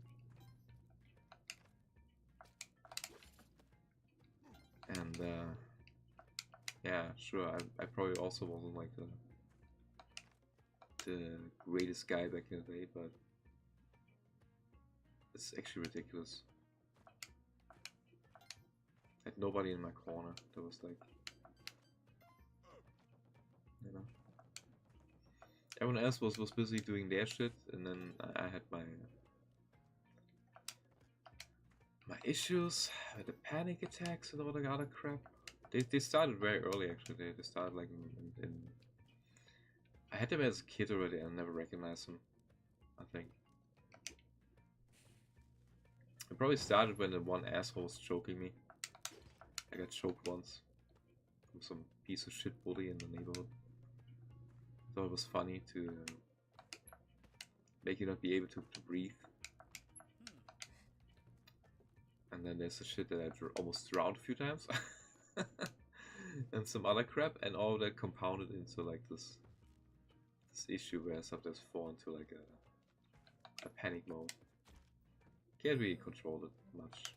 And yeah, sure, I probably also wasn't like the greatest guy back in the day, but it's actually ridiculous. I had nobody in my corner. There was like, you know, everyone else was busy doing their shit, and then I had my issues with the panic attacks and all the other crap. They started very early, actually. They started like in I had them as a kid already, and I never recognized them, I think. It probably started when the one asshole was choking me. I got choked once from some piece of shit bully in the neighborhood. Thought it was funny to make you not be able to breathe. And then there's the shit that I almost drowned a few times. And some other crap, and all that compounded into like this issue where I sometimes fall into like a panic mode. Can't really control it much.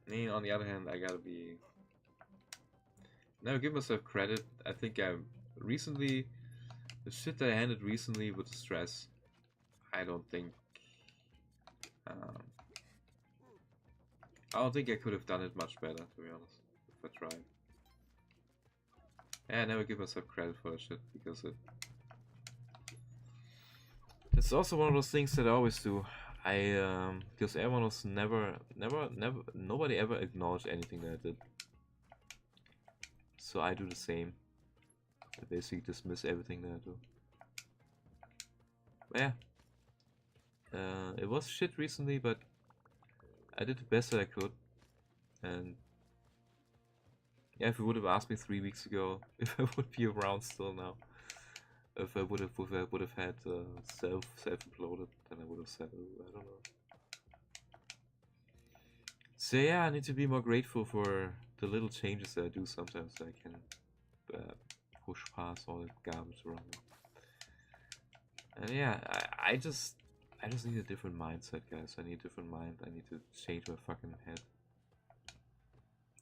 And on the other hand, I gotta be... Now give myself credit. I think I recently... The shit that I handled recently with the stress, I don't think I I could have done it much better, to be honest, if I tried. Yeah, I never give myself credit for that shit, because it's also one of those things that I always do. Because everyone was nobody ever acknowledged anything that I did. So I do the same. I basically dismiss everything that I do. But yeah. It was shit recently, but I did the best that I could. And yeah, if you would have asked me 3 weeks ago if I would be around still now, if I would have had self-imploded, then I would have said, oh, I don't know. So yeah, I need to be more grateful for the little changes that I do sometimes that I can push past all that garbage around me. And yeah, I just need a different mindset, guys. I need a different mind. I need to change my fucking head.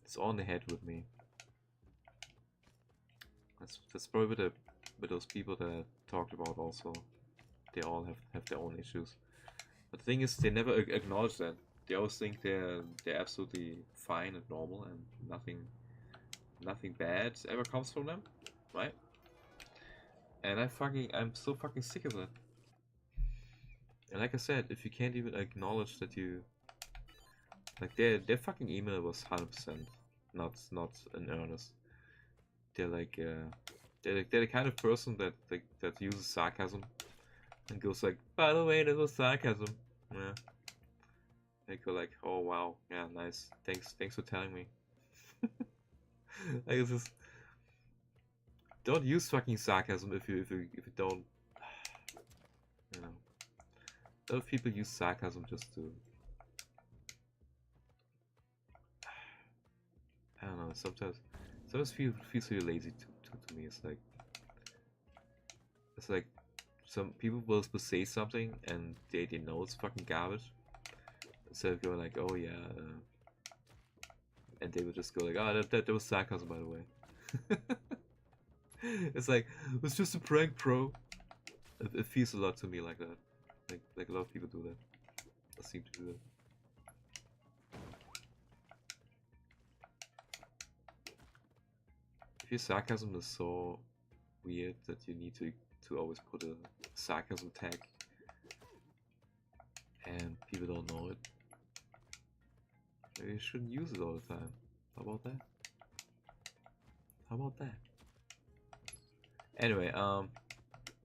It's all in the head with me. That's probably with those people that I talked about also. They all have their own issues. But the thing is, they never acknowledge that. They always think they're absolutely fine and normal, and nothing bad ever comes from them, right? And I'm so fucking sick of that. And like I said, if you can't even acknowledge that you... Like, their fucking email was 100% not in earnest. They're like, they're the kind of person that uses sarcasm and goes like, by the way, that was sarcasm. Yeah. They go like, oh wow, yeah, nice. Thanks for telling me. Like, it's just... Don't use fucking sarcasm if you don't... You know. A lot of people use sarcasm just to... I don't know, sometimes feels really lazy to me. It's like some people will say something and they know it's fucking garbage. Instead of going like, oh yeah, and they would just go like, oh, that was sarcasm, by the way. It's like, it's just a prank, bro. It feels a lot to me like that. Like a lot of people do that. Or seem to do that. If your sarcasm is so weird that you need to always put a sarcasm tag and people don't know it, maybe you shouldn't use it all the time. How about that? How about that? Anyway, what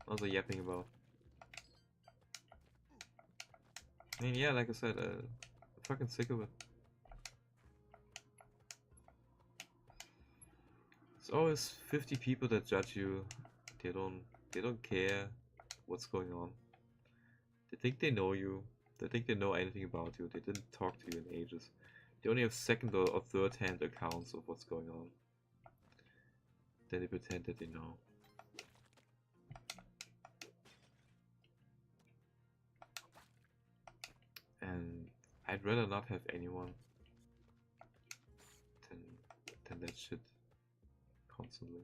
was I yapping about? I mean, yeah, like I said, I'm fucking sick of it. There's always 50 people that judge you. They don't care what's going on. They think they know you. They think they know anything about you. They didn't talk to you in ages. They only have second or third hand accounts of what's going on. Then they pretend that they know. And I'd rather not have anyone than that shit constantly.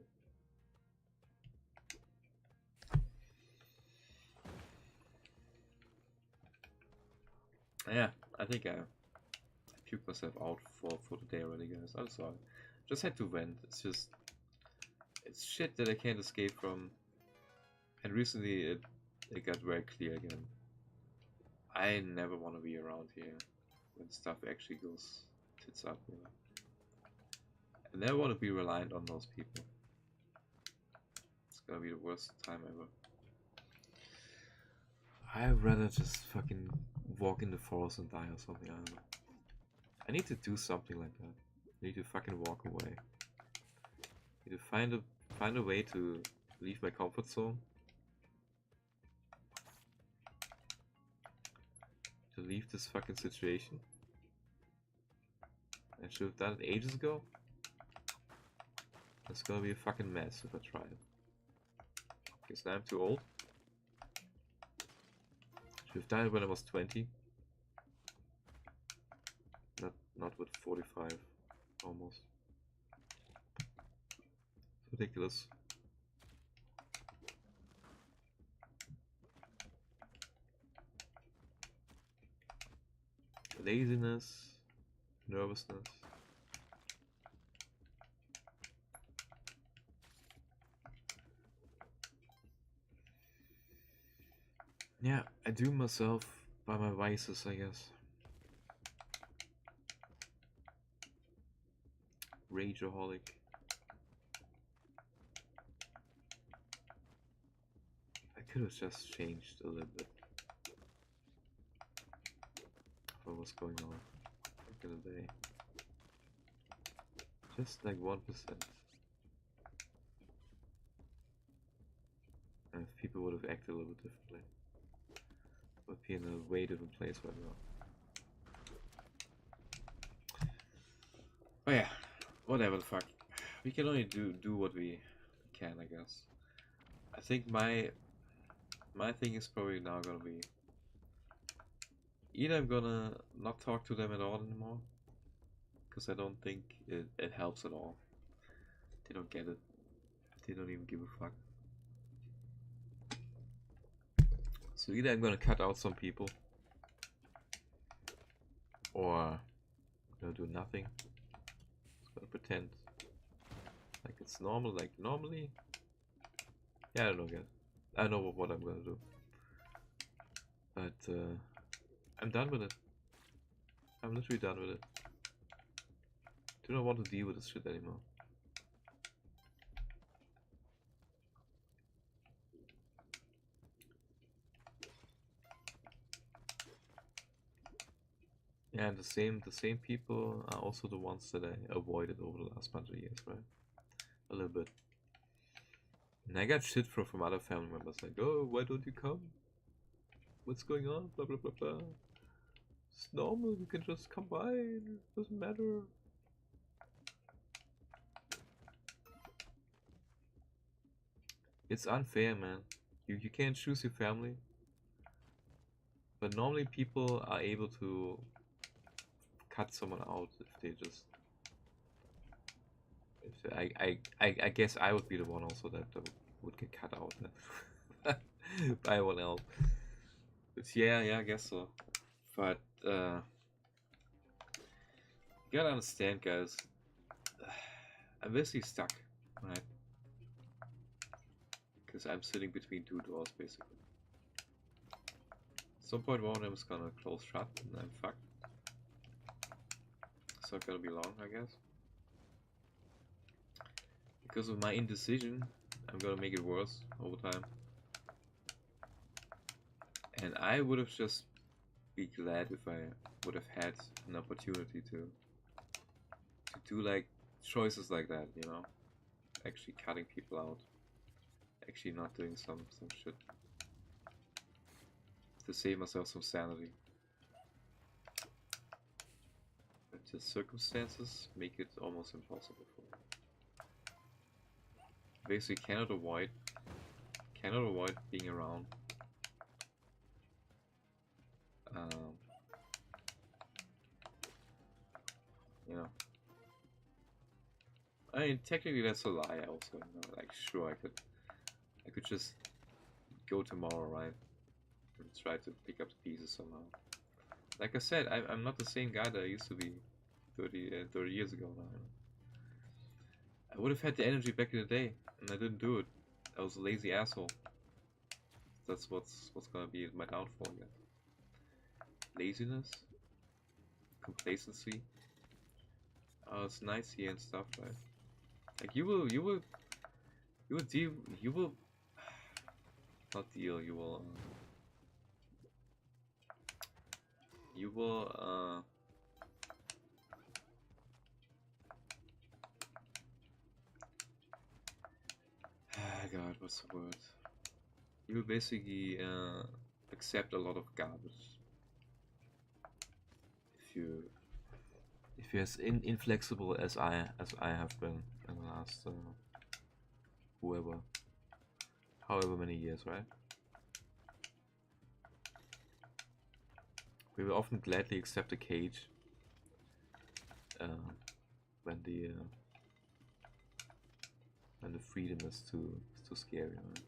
Yeah, I think I puked myself out for the day already, guys. I'm sorry. Just had to vent. It's shit that I can't escape from. And recently it got very clear again. I never want to be around here when stuff actually goes tits up, you know. I never want to be reliant on those people. It's gonna be the worst time ever. I'd rather just fucking walk in the forest and die or something. I don't know. I need to do something like that. I need to fucking walk away. I need to find a way to leave my comfort zone. To leave this fucking situation. I should have done it ages ago. It's gonna be a fucking mess if I try it. Guess now I'm too old. Should have done it when I was 20. Not with 45, almost. It's ridiculous. Laziness, nervousness. Yeah, I do myself by my vices, I guess. Rageaholic. I could have just changed a little bit. What was going on back in the day. Just like 1%. And if people would have acted a little bit differently, would be in a way different place right now. Oh yeah, whatever the fuck. We can only do what we can, I guess. I think my thing is probably now gonna be either I'm gonna not talk to them at all anymore, because I don't think it helps at all. They don't get it. They don't even give a fuck. So either I'm gonna cut out some people, or I'm gonna do nothing. Just gonna pretend like it's normal, like normally. Yeah, I don't know yet. I know what I'm gonna do. But I'm done with it. I'm literally done with it. Do not want to deal with this shit anymore. Yeah, and the same people are also the ones that I avoided over the last bunch of years, right? A little bit. And I got shit from other family members like, oh, why don't you come? What's going on? Blah blah blah blah. It's normal, you can just come by, it doesn't matter. It's unfair, man. You can't choose your family. But normally people are able to cut someone out if they just... I guess I would be the one also that would get cut out by anyone else. But yeah, I guess so. But you gotta understand, guys. I'm basically stuck, right? Because I'm sitting between two doors, basically. At some point, one of them is gonna close shut, and I'm fucked. It's not gonna be long, I guess. Because of my indecision, I'm gonna make it worse over time. And I would have just be glad if I would have had an opportunity to do like choices like that, you know? Actually cutting people out. Actually not doing some shit. To save myself some sanity. But the circumstances make it almost impossible for me. Basically cannot avoid being around. You know. I mean, technically that's a lie also, you know? Like, sure, I could just go tomorrow, right? And try to pick up the pieces somehow. Like I said, I'm not the same guy that I used to be 30 years ago now. You know? I would have had the energy back in the day, and I didn't do it. I was a lazy asshole. That's what's gonna be my downfall again. Laziness, complacency. Oh, it's nice here and stuff, right? Like you will not deal. You will. You will God, what's the word? You will basically accept a lot of garbage if you're as inflexible as I have been in the last however many years, right? We will often gladly accept a cage when the freedom is too scary, right?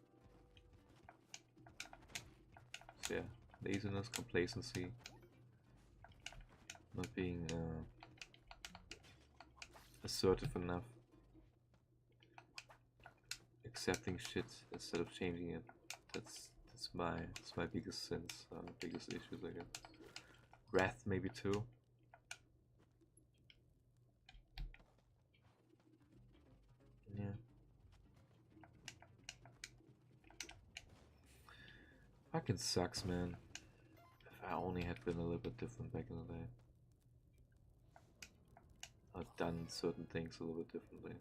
So yeah, laziness, complacency, not being assertive enough, accepting shit instead of changing it. That's my biggest sins, biggest issues, I guess. Wrath maybe too. Yeah. Fucking sucks, man. If I only had been a little bit different back in the day. I've done certain things a little bit differently.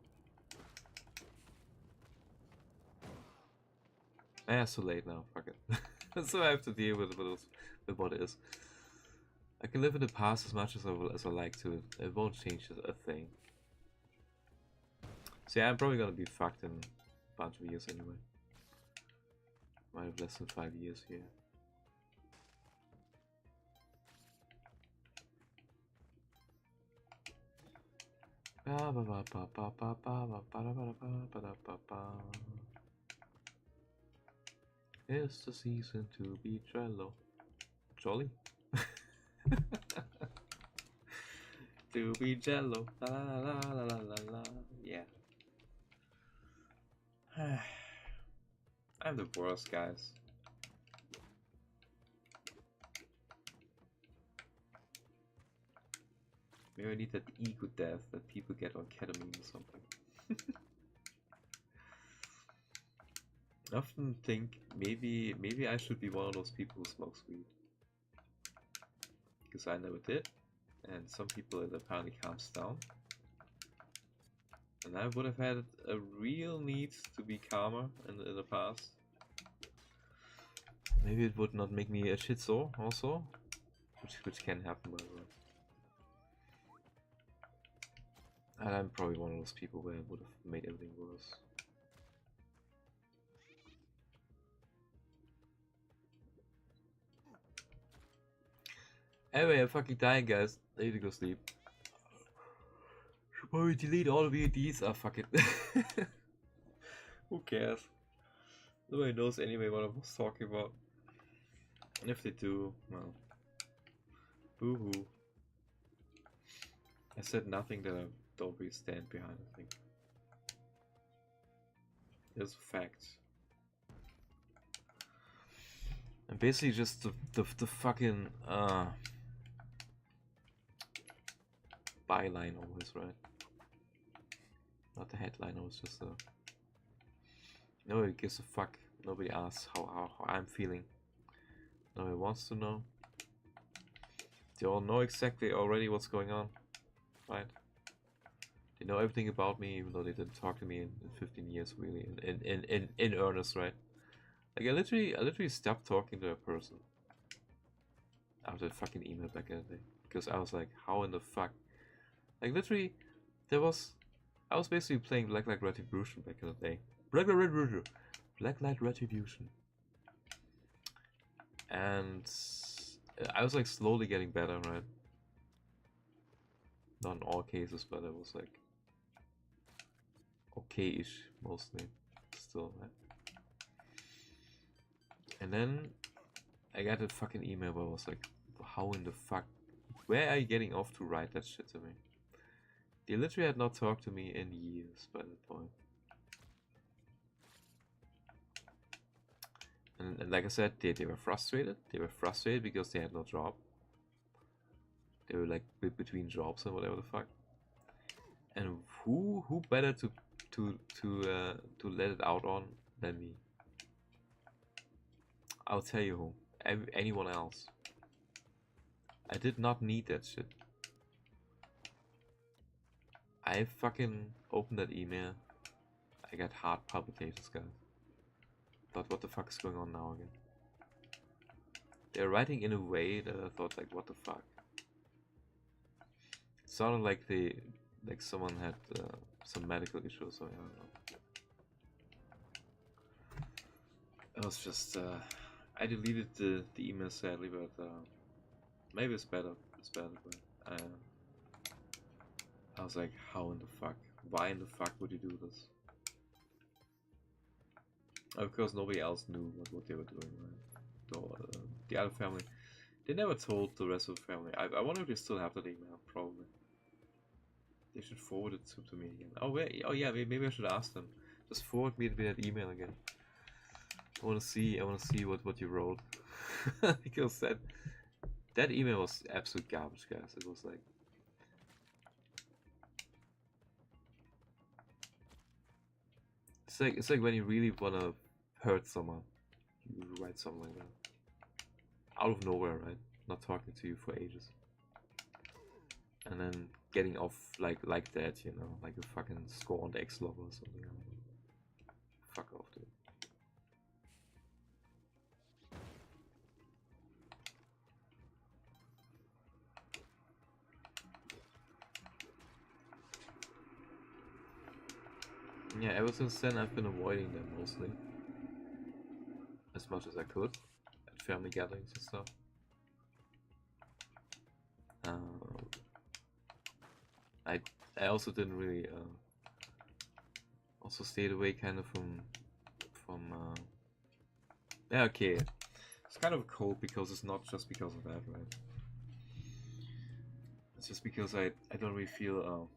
It's too late now, fuck it. So I have to deal with what it is. I can live in the past as much as I like to. It won't change a thing. So yeah, I'm probably gonna be fucked in a bunch of years anyway. Might have less than 5 years here. It's the season to be jolly. To be jello, la la la la la la la. Yeah. I'm the worst, guys. Maybe I need that ego death that people get on ketamine or something. I often think maybe I should be one of those people who smokes weed. Because I never did. And some people it apparently calms down. And I would have had a real need to be calmer in the past. Maybe it would not make me a schizo also. Which can happen, by the way. And I'm probably one of those people where it would have made everything worse. Anyway, I'm fucking dying, guys. I need to go sleep. Should probably delete all VODs. Ah, fuck it. Who cares? Nobody knows anyway what I was talking about. And if they do, well, boo-hoo. I said nothing that I don't really stand behind, I think. It's a fact. And basically just the fucking byline always, right? Not the headline, always just a... Nobody gives a fuck. Nobody asks how I'm feeling. Nobody wants to know. They all know exactly already what's going on, right? They know everything about me, even though they didn't talk to me in 15 years, really, in earnest, right? Like I literally stopped talking to a person after that fucking email back in the day, because I was like, how in the fuck? Like literally, I was basically playing Blacklight Retribution back in the day. Blacklight Retribution. And I was like slowly getting better, right? Not in all cases, but it was like okay-ish mostly. Still, right? And then I got a fucking email where I was like, how in the fuck? Where are you getting off to write that shit to me? They literally had not talked to me in years by that point. And like I said, they were frustrated. They were frustrated because they had no job. They were like between jobs and whatever the fuck. And who better to let it out on than me? I'll tell you who. Anyone else. I did not need that shit. I fucking opened that email. I got heart palpitations, guys. Thought, what the fuck is going on now again? They're writing in a way that I thought, like, what the fuck? It sounded like someone had some medical issues, so I don't know. It was just, I deleted the email sadly, but maybe it's better. It's better, but I was like, how in the fuck? Why in the fuck would you do this? Of course, nobody else knew what they were doing, right? The other family, they never told the rest of the family. I wonder if they still have that email. Probably. They should forward it to me again. Oh wait, oh yeah, maybe I should ask them. Just forward me that email again. I want to see what you wrote. Because that email was absolute garbage, guys. It was like, it's like when you really wanna hurt someone, you write something like that out of nowhere, right? Not talking to you for ages, and then getting off like that, you know, like a fucking scorned ex-lover or something. I don't know. Fuck off, dude. Yeah, ever since then I've been avoiding them mostly, as much as I could, at family gatherings and stuff. I also didn't really also stayed away kind of from yeah, okay, it's kind of a cold because it's not just because of that, right? It's just because I don't really feel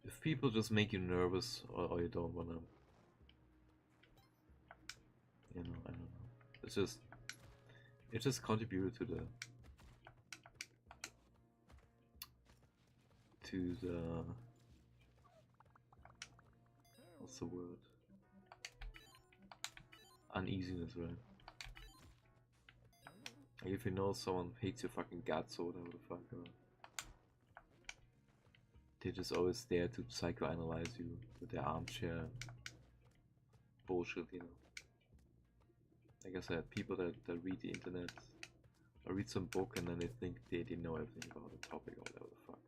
if people just make you nervous or you don't wanna, you know, I don't know. It just contributed to the what's the word? Uneasiness, right? Like if you know someone hates your fucking guts or whatever the fuck, they're just always there to psychoanalyze you with their armchair bullshit, you know. Like I said, people that read the internet or read some book and then they think they know everything about the topic or whatever the fuck.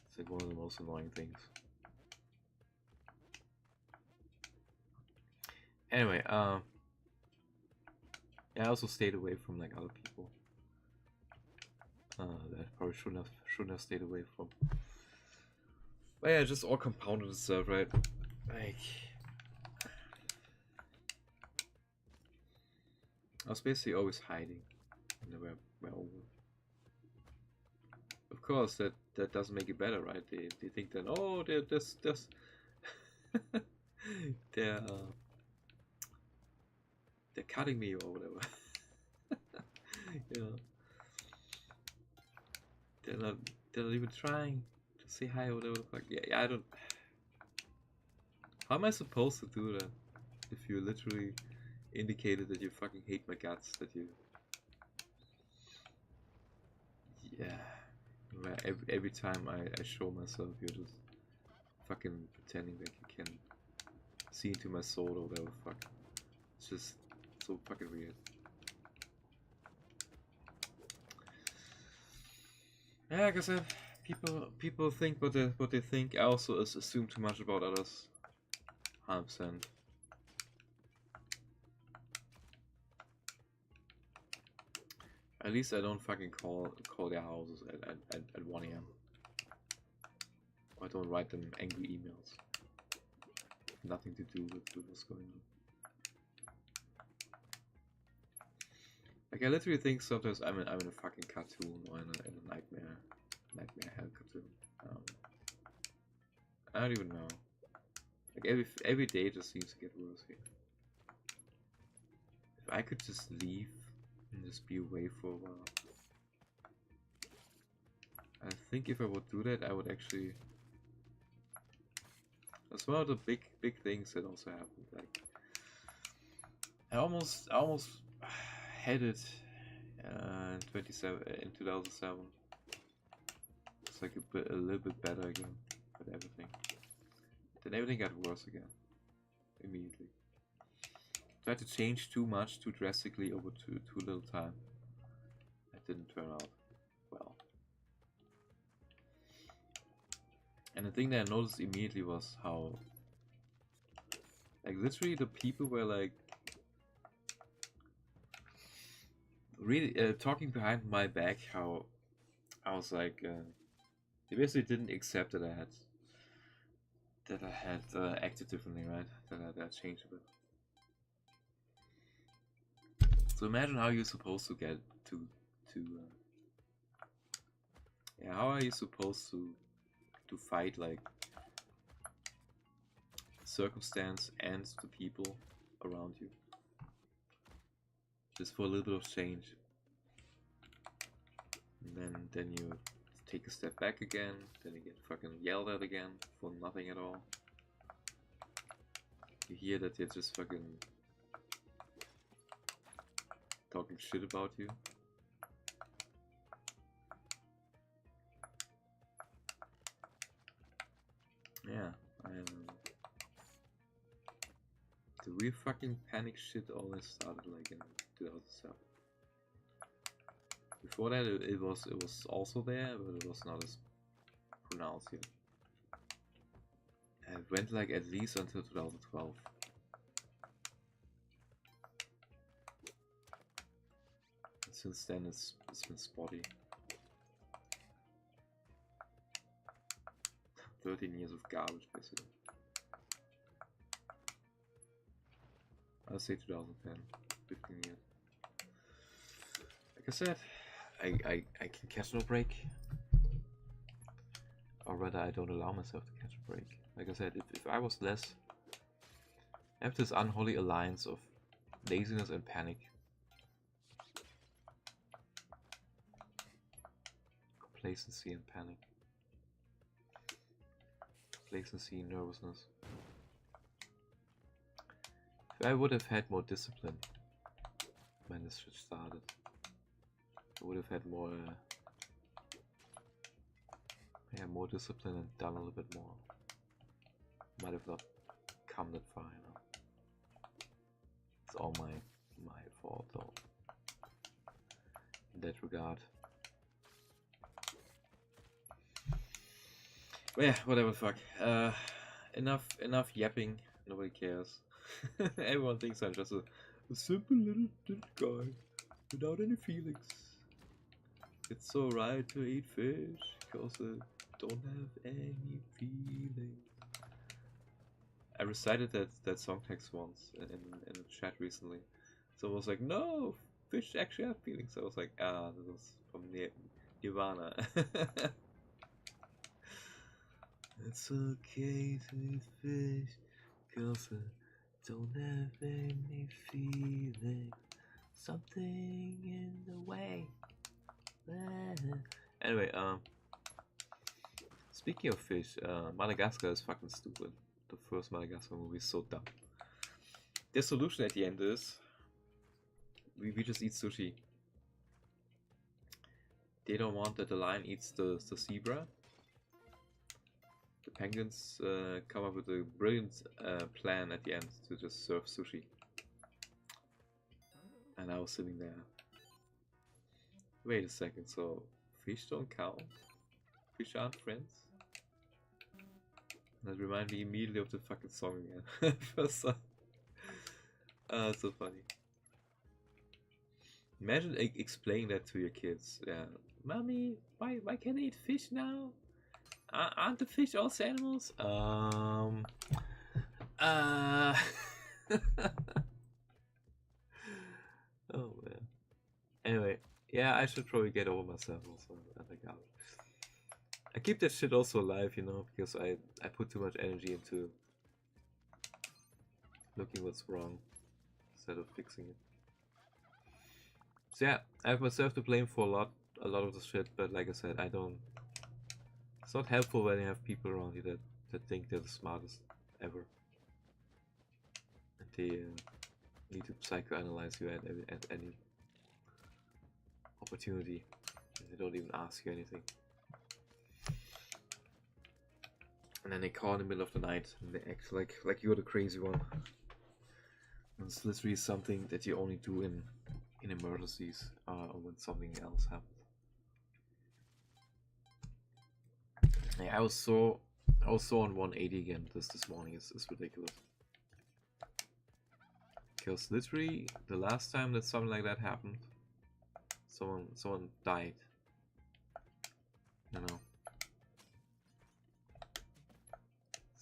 It's like one of the most annoying things. Anyway, yeah, I also stayed away from like other people that I probably shouldn't have stayed away from. But yeah, just all compounded itself, right? Like, I was basically always hiding when they were over. Of course, that doesn't make it better, right? They think that, oh, they're this they're cutting me or whatever. You know, they're not even trying to say hi or whatever the fuck. Yeah, I don't. How am I supposed to do that if you literally indicated that you fucking hate my guts? That you, yeah. Where every time I show myself, you're just fucking pretending that you can see into my soul or whatever the fuck. It's just so fucking weird. Yeah, like I said, people think what they think. I also assume too much about others. 100%. At least I don't fucking call their houses at 1 AM. I don't write them angry emails. Nothing to do with what's going on. Like I literally think sometimes I'm in a fucking cartoon or in a nightmare hell cartoon. I don't even know. Like every day just seems to get worse here. If I could just leave and just be away for a while. I think if I would do that, I would actually. That's one of the big things that also happened. Like I almost had it in 2007. It's like a little bit better again with everything. Then everything got worse again immediately. Tried to change too much, too drastically over too little time. That didn't turn out well. And the thing that I noticed immediately was how, like, literally the people were like really talking behind my back. How I was like, they basically didn't accept that I had acted differently, right? That I changed a bit. So imagine how you're supposed to get to yeah, how are you supposed to fight like circumstance and the people around you just for a little bit of change, and then you take a step back again, then you get fucking yelled at again for nothing at all. You hear that they're just fucking talking shit about you. Yeah, the real fucking panic shit always started like in 2007. Before that, it was also there, but it was not as pronounced yet. It went like at least until 2012. And since then, it's been spotty. 13 years of garbage, basically. I'll say 2010, 15 years. Like I said, I can catch no break. Or rather, I don't allow myself to catch a break. Like I said, if I was less... I have this unholy alliance of laziness and panic. Complacency and panic. Complacency and nervousness. If I would have had more discipline when this shit started, I would have had more more discipline and done a little bit more. Might have not come that far, you know. It's all my fault though. In that regard. But yeah, whatever, fuck. Enough yapping. Nobody cares. Everyone thinks I'm just a simple little guy without any feelings. It's so right to eat fish because I don't have any feelings. I recited that song text once in a chat recently. So I was like, no, fish actually have feelings. I was like, that was from Nirvana. It's okay to eat fish cause I don't have any feeling. Something in the way. Anyway, speaking of fish, Madagascar is fucking stupid. The first Madagascar movie is so dumb. The solution at the end is we just eat sushi. They don't want that the lion eats the zebra. The penguins come up with a brilliant plan at the end to just serve sushi. And I was sitting there. Wait a second, so fish don't count? Fish aren't friends? That reminded me immediately of the fucking song again. First song. It's so funny. Imagine explaining that to your kids. Yeah, mommy, why can't I eat fish now? Aren't the fish also animals? Oh man. Anyway, yeah, I should probably get over myself also. I keep that shit also alive, you know, because I put too much energy into looking what's wrong instead of fixing it. So yeah, I have myself to blame for a lot of the shit, but like I said, I don't. It's not helpful when you have people around you that think they're the smartest ever, and they need to psychoanalyze you at any opportunity. They don't even ask you anything. And then they call in the middle of the night and they act like you're the crazy one. And it's literally something that you only do in emergencies or when something else happens. Yeah, I was so on 180 again this morning. It's ridiculous. Because literally the last time that something like that happened, someone died. You know.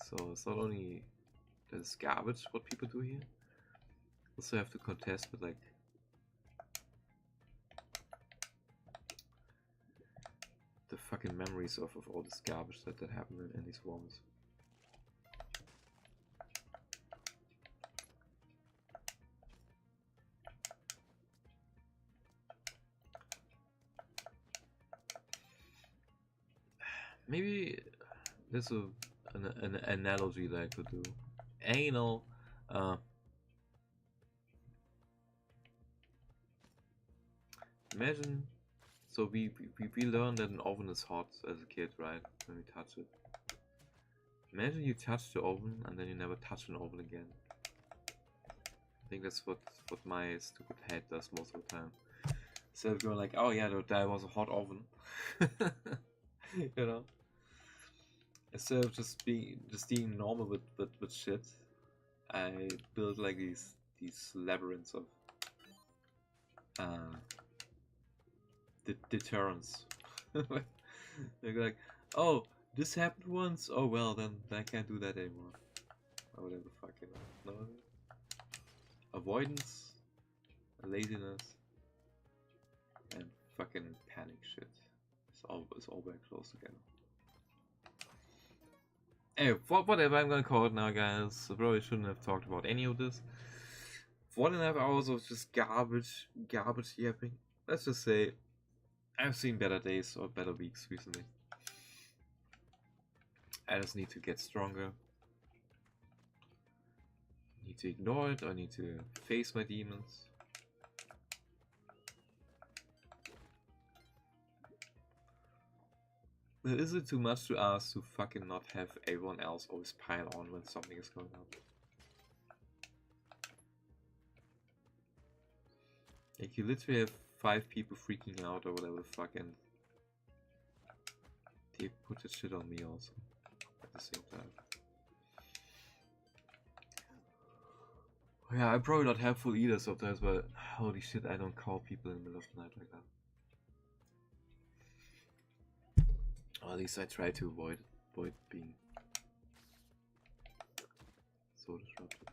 So it's not only that it's garbage what people do here. Also have to contest with like the fucking memories of all this garbage that happened in these wars. Maybe there's an analogy that I could do. Anal. Imagine. So we learned that an oven is hot as a kid, right? When we touch it. Imagine you touch the oven and then you never touch an oven again. I think that's what my stupid head does most of the time. Instead of going like, oh yeah, that was a hot oven. You know? Instead of just being normal with shit, I build like these labyrinths of deterrence. They're like, oh, this happened once. Oh well, then I can't do that anymore. Or whatever the fuck, you know. No. Avoidance, laziness, and fucking panic shit. It's all very close together. Anyway, whatever I'm gonna call it now, guys. I probably shouldn't have talked about any of this. 1.5 hours of just garbage yapping. Let's just say I've seen better days or better weeks recently. I just need to get stronger. I need to ignore it. I need to face my demons. But is it too much to ask to fucking not have everyone else always pile on when something is going on? Like, you literally have 5 people freaking out or whatever the fuck, and they put the shit on me also at the same time. Yeah, I'm probably not helpful either sometimes, but holy shit, I don't call people in the middle of the night like that. Or at least I try to avoid being so disruptive.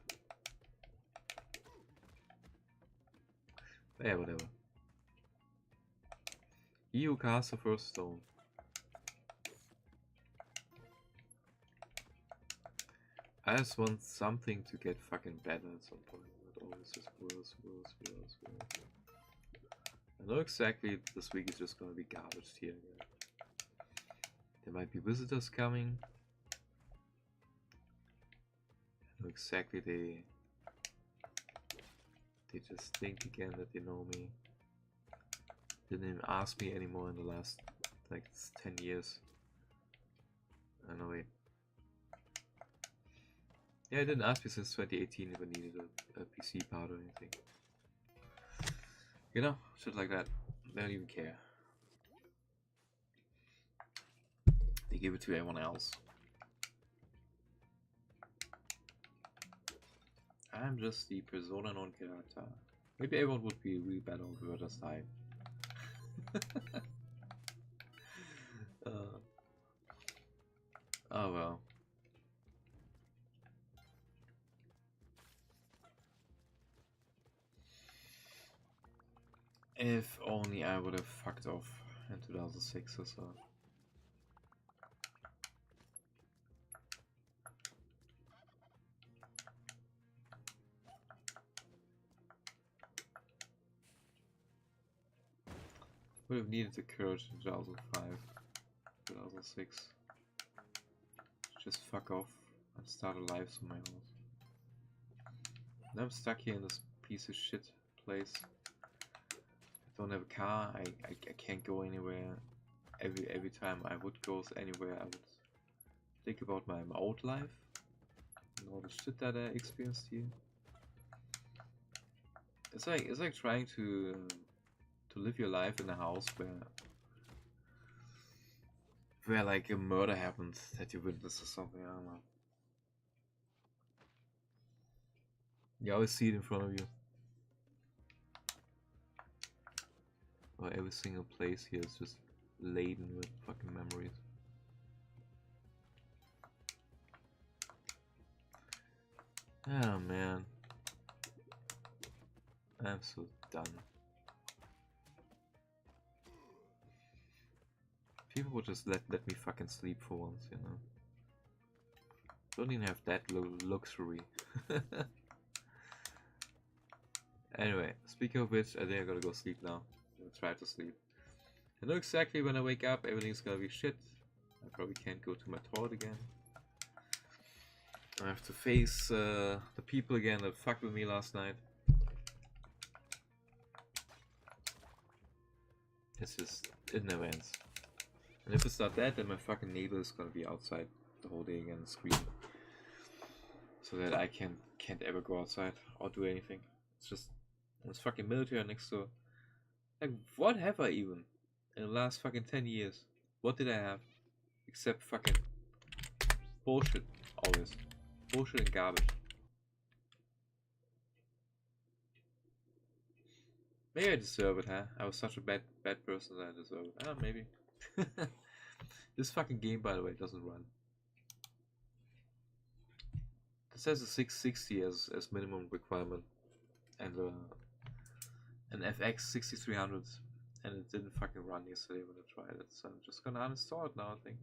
But yeah, whatever. He who casts the first stone. I just want something to get fucking better at some point. It always just worse. I know exactly this week is just gonna be garbage here again. There might be visitors coming. I know exactly they just think again that they know me. Didn't even ask me anymore in the last like 10 years. No wait. Yeah, I didn't ask me since 2018 if I needed a PC part or anything. You know, shit like that. They don't even care. They give it to everyone else. I'm just the persona non grata. Maybe everyone would be really bad on if I just died. Oh well. If only I would have fucked off in 2006 or so. Would have needed the courage in 2005, 2006. Just fuck off and start a life somewhere else. And I'm stuck here in this piece of shit place. don't have a car. I can't go anywhere. Every time I would go anywhere, I would think about my old life and all the shit that I experienced here. It's like trying to live your life in a house where like a murder happens that you witness or something. I don't know. You always see it in front of you. Or every single place here is just laden with fucking memories. Oh man. I'm so done. People would just let me fucking sleep for once, you know. Don't even have that luxury. Anyway, speaking of which, I think I'm gonna go sleep now. I'm gonna try to sleep. I know exactly when I wake up, everything's gonna be shit. I probably can't go to my toilet again. I have to face the people again that fucked with me last night. It's just, it never ends. And if it's not that, then my fucking neighbor is gonna be outside the whole day again screaming. So that I can't ever go outside or do anything. It's just, there's fucking military next door. Like, what have I even in the last fucking 10 years? What did I have? Except fucking bullshit, always. Bullshit and garbage. Maybe I deserve it, huh? I was such a bad person that I deserve it. Ah, maybe. This fucking game, by the way, doesn't run. This has a 660 as minimum requirement, and an FX 6300, and it didn't fucking run yesterday when I tried it. So I'm just gonna uninstall it now, I think.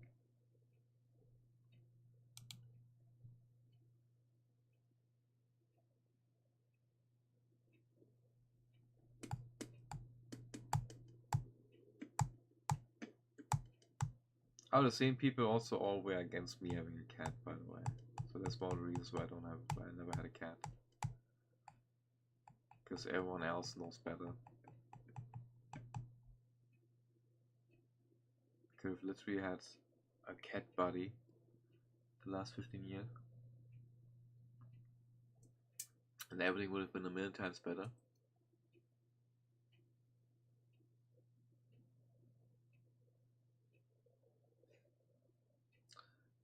Oh, the same people also all were against me having a cat, by the way. So that's one of the reasons why I never had a cat. Because everyone else knows better. Could have literally had a cat buddy the last 15 years. And everything would have been a million times better.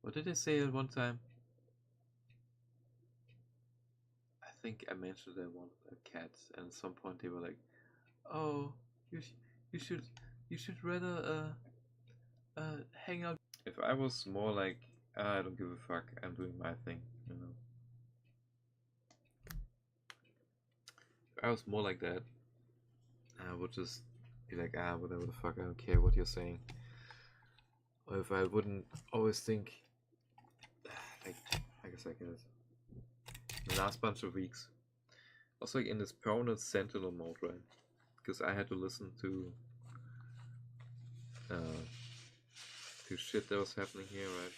What did they say at one time? I think I mentioned they wanted a cat, and at some point they were like, "Oh, you should rather hang out." If I was more like, I don't give a fuck, I'm doing my thing, you know. If I was more like that, I would just be like, whatever the fuck, I don't care what you're saying. Or if I wouldn't always think, like I guess the last bunch of weeks, I was like in this permanent sentinel mode, right? Because I had to listen to shit that was happening here, right?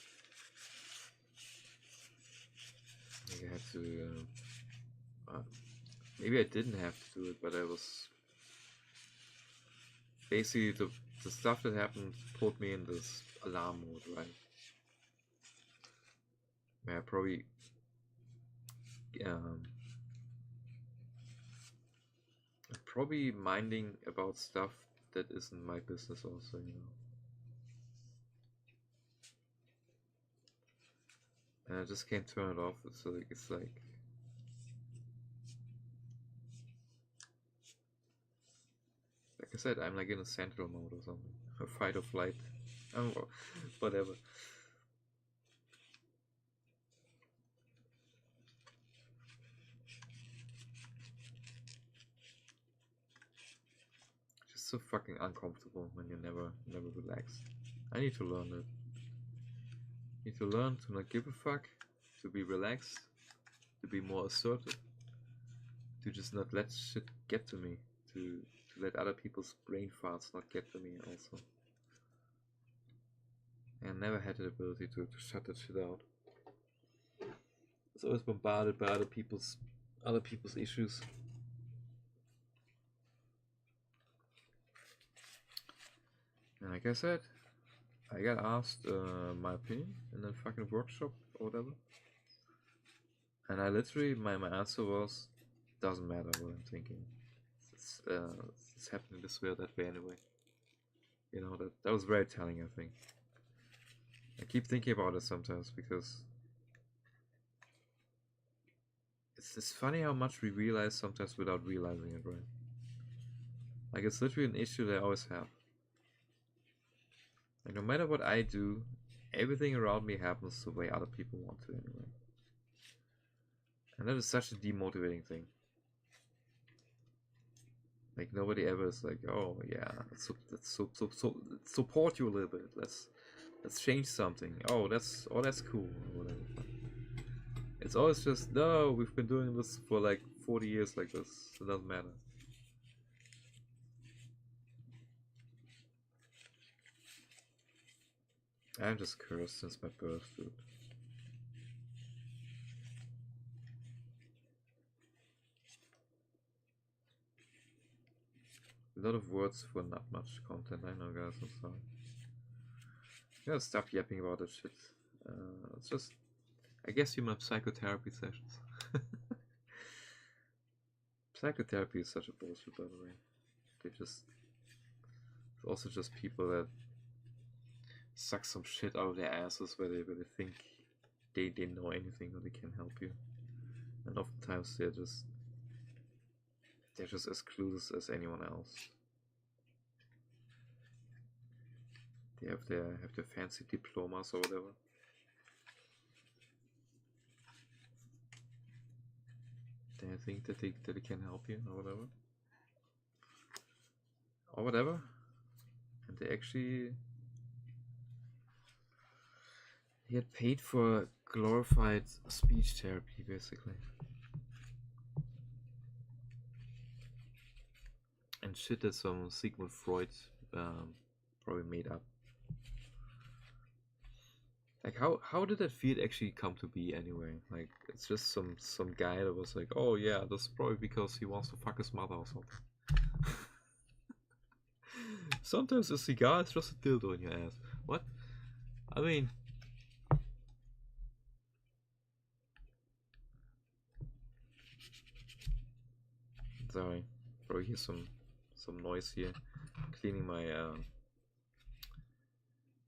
Like I had to, maybe I didn't have to do it, but I was basically the stuff that happened put me in this alarm mode, right? Where I probably minding about stuff that isn't my business also, you know. And I just can't turn it off. It's like I said, I'm like in a central mode or something. A fight or flight. I don't know, whatever. Just so fucking uncomfortable when you're never relaxed. I need to learn it. I need to learn to not give a fuck, to be relaxed, to be more assertive, to just not let shit get to me, to let other people's brain farts not get to me also. I never had the ability to shut that shit out. I was always bombarded by other people's issues. And like I said, I got asked my opinion in a fucking workshop or whatever. And I literally, my answer was, doesn't matter what I'm thinking. It's happening this way or that way anyway. You know, that was very telling, I think. I keep thinking about it sometimes because it's funny how much we realize sometimes without realizing it, right? Like, it's literally an issue that I always have. Like, no matter what I do, everything around me happens the way other people want to anyway. And that is such a demotivating thing. Like, nobody ever is like, oh yeah, let's support you a little bit. Let's change something. Oh, that's cool or whatever. It's always just, no, we've been doing this for like 40 years like this. It doesn't matter. I'm just cursed since my birth, dude. A lot of words for not much content, I know, guys, I'm sorry. I gotta stop yapping about this shit. It's just, I guess you my psychotherapy sessions. Psychotherapy is such a bullshit, by the way. It's also just people that suck some shit out of their asses where they think they know anything or they can help you. And oftentimes they're just as clueless as anyone else. They have their fancy diplomas or whatever. They think that they can help you or whatever. And they actually get paid for glorified speech therapy, basically. And shit that some Sigmund Freud probably made up. Like, how did that field actually come to be anyway? Like, it's just some guy that was like, oh yeah, that's probably because he wants to fuck his mother or something. Sometimes a cigar is just a dildo in your ass. What? I mean, sorry, probably hear some noise here. Cleaning my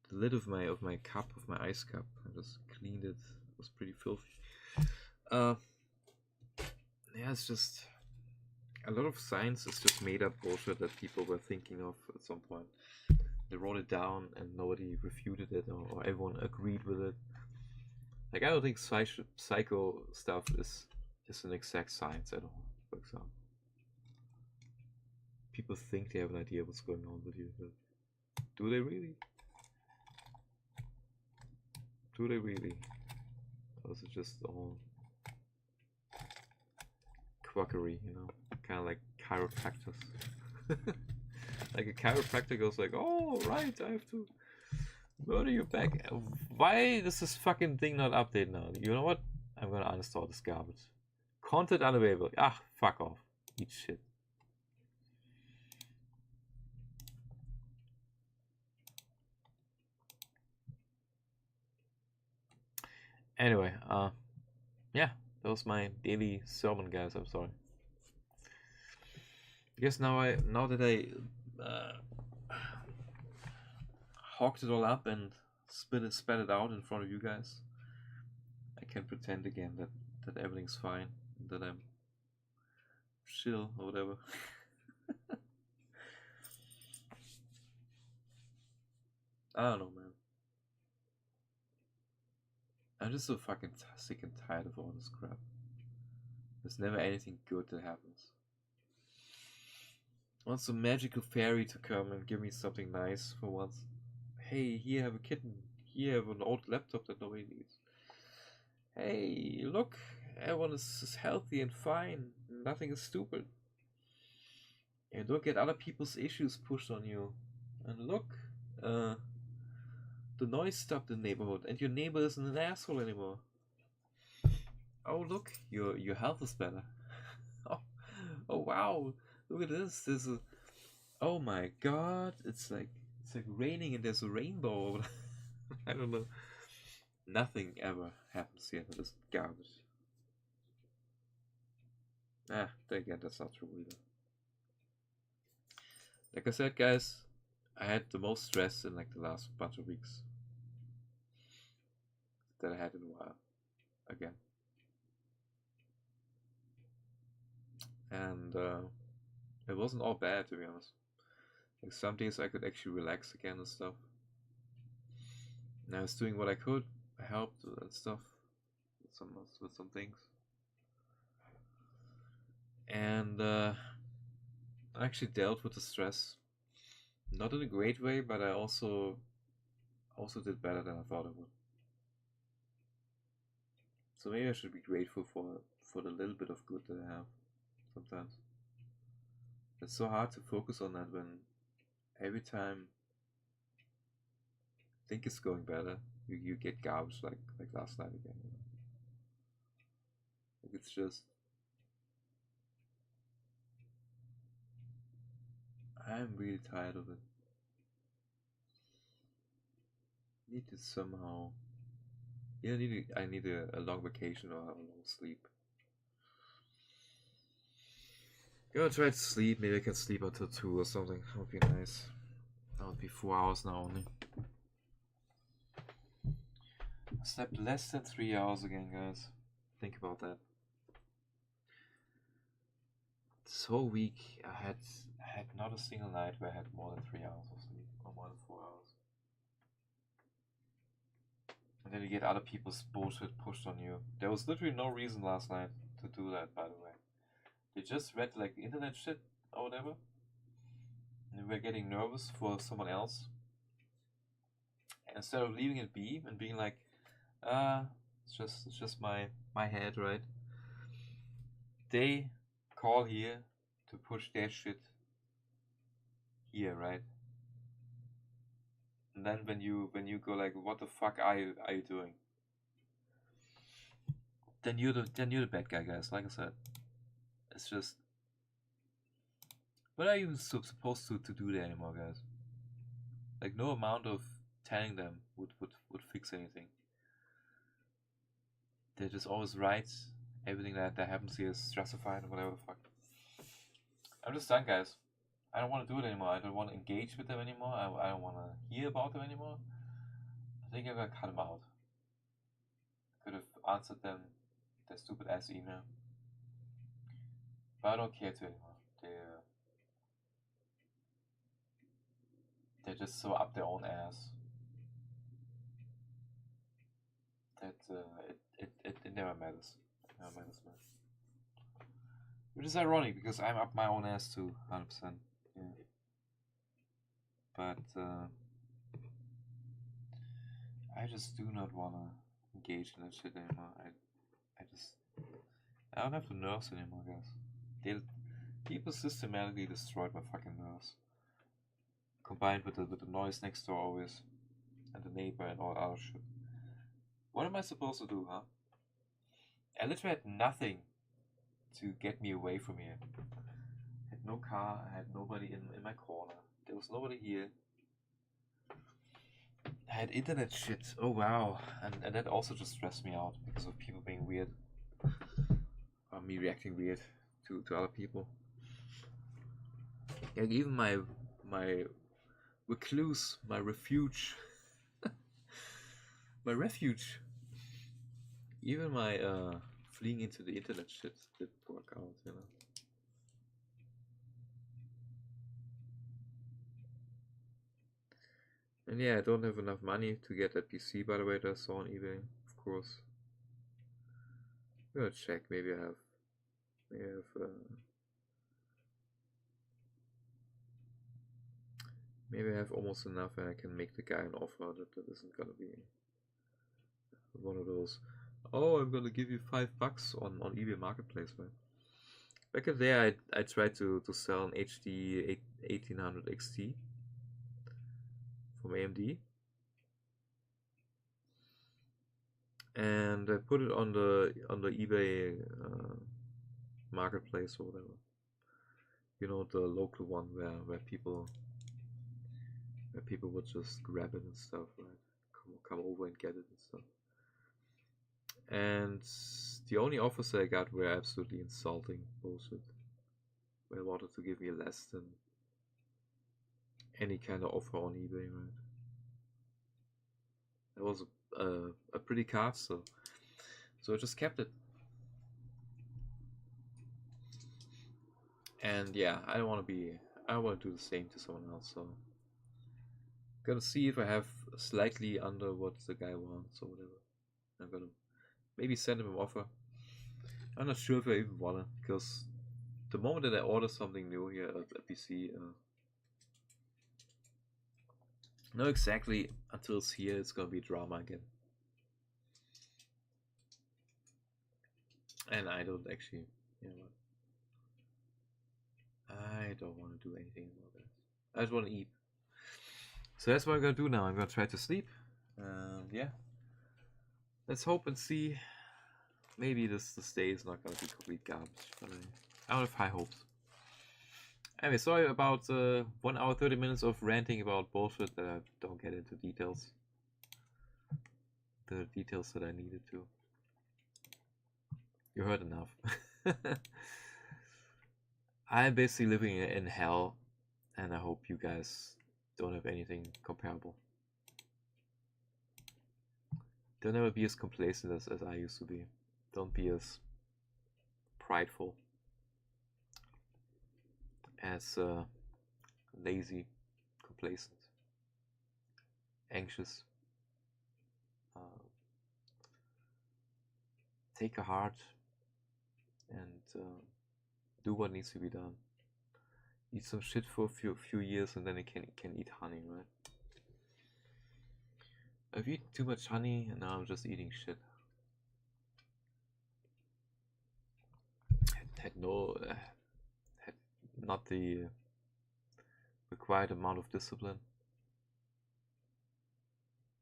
the lid of my cup, of my ice cup. I just cleaned it. It was pretty filthy. Yeah, it's just a lot of science is just made up bullshit that people were thinking of at some point. They wrote it down and nobody refuted it, or everyone agreed with it. Like, I don't think psycho stuff is an exact science at all, for example. People think they have an idea what's going on with you, but do they really? Do they really? Or is it just all quackery, you know? Kind of like chiropractors. Like a chiropractor goes like, oh, right, I have to murder your back. Why is this fucking thing not updated now? You know what? I'm gonna uninstall this garbage. Content unavailable. Ah, fuck off. Eat shit. Anyway, yeah, that was my daily sermon, guys. I'm sorry. I guess now that I hawked it all up and spat it out in front of you guys, I can pretend again that everything's fine, that I'm chill or whatever. I don't know, man. I'm just so fucking sick and tired of all this crap. There's never anything good that happens. I want some magical fairy to come and give me something nice for once. Hey, here have a kitten. Here have an old laptop that nobody needs. Hey, look, everyone is healthy and fine. Nothing is stupid. And don't get other people's issues pushed on you. And look, the noise stopped in the neighborhood, and your neighbor isn't an asshole anymore. Oh, look, your health is better. Oh wow, look at this. Oh my god, it's It's like raining and there's a rainbow. I don't know. Nothing ever happens here. It's just garbage. Ah, again, that's not true either. Like I said, guys, I had the most stress in like the last bunch of weeks that I had in a while. Again. And it wasn't all bad, to be honest. Like some days I could actually relax again and stuff. And I was doing what I could. I helped and stuff with some things. And I actually dealt with the stress, not in a great way, but I also did better than I thought I would. So maybe I should be grateful for the little bit of good that I have sometimes. It's so hard to focus on that when every time I think it's going better, you get garbage like last night again. You know? Like it's just I'm really tired of it. Need to somehow. Yeah, I need a long vacation or a long sleep. Gonna try to sleep. Maybe I can sleep until 2 or something. That would be nice. That would be 4 hours now only. I slept less than 3 hours again, guys. Think about that. This whole week I had not a single night where I had more than 3 hours of sleep or more than 4 hours. And then you get other people's bullshit pushed on you. There was literally no reason last night to do that, by the way. They just read like internet shit or whatever. And we were getting nervous for someone else. And instead of leaving it be and being like, it's just my head, right? They call here to push their shit here, right? And then when you go like, what the fuck are you doing? Then you're the bad guy, guys. Like I said, it's just, what are you supposed to do there anymore, guys? Like no amount of telling them would fix anything. They're just always right. Everything that happens here is justified or whatever the fuck. I'm just done, guys. I don't want to do it anymore. I don't want to engage with them anymore. I don't want to hear about them anymore. I think I'm gonna cut them out. I could have answered them their stupid ass email. But I don't care to anymore. They're just so up their own ass that it never matters. It never matters, man. Which is ironic because I'm up my own ass too, 100%. Yeah. But I just do not wanna engage in that shit anymore. I don't have the nerves anymore, guys. People systematically destroyed my fucking nerves. Combined with the noise next door always, and the neighbor and all other shit. What am I supposed to do, huh? I literally had nothing to get me away from here. I had no car, I had nobody in my corner. There was nobody here. I had internet shit. Oh wow. And that also just stressed me out because of people being weird. Or me reacting weird to other people. Like even my recluse, my refuge. My refuge. Even my fleeing into the internet shit didn't work out, you know. And yeah, I don't have enough money to get that PC, by the way, that I saw on eBay, of course. I'm gonna check, maybe I have maybe I have almost enough and I can make the guy an offer that isn't gonna be one of those, oh, I'm gonna give you $5 on eBay Marketplace, right? Back in there, I tried to sell an HD 1800 XT from AMD, and I put it on the eBay Marketplace or whatever. You know, the local one where people where people would just grab it and stuff, right? Come over and get it and stuff. And the only offers I got were absolutely insulting bullshit. They wanted to give me less than any kind of offer on eBay, right? It was a pretty card, so I just kept it. And yeah, I don't want to do the same to someone else, so gonna see if I have slightly under what the guy wants or whatever. I'm gonna maybe send him an offer. I'm not sure if I even wanna, because the moment that I order something new here at PC, know exactly until it's here, it's gonna be drama again. And I don't actually, you know what? I don't want to do anything about that. I just want to eat. So that's what I'm gonna do now. I'm gonna try to sleep. Yeah. Let's hope and see. Maybe this day is not gonna be complete garbage, but I don't have high hopes. Anyway, sorry about 1 hour 30 minutes of ranting about bullshit that I don't get into details. The details that I needed to. You heard enough. I'm basically living in hell, and I hope you guys don't have anything comparable. Don't ever be as complacent as I used to be. Don't be as prideful, as lazy, complacent, anxious. Take a heart and do what needs to be done. Eat some shit for a few years, and then it can eat honey, right? I've eaten too much honey, and now I'm just eating shit. Had not the required amount of discipline,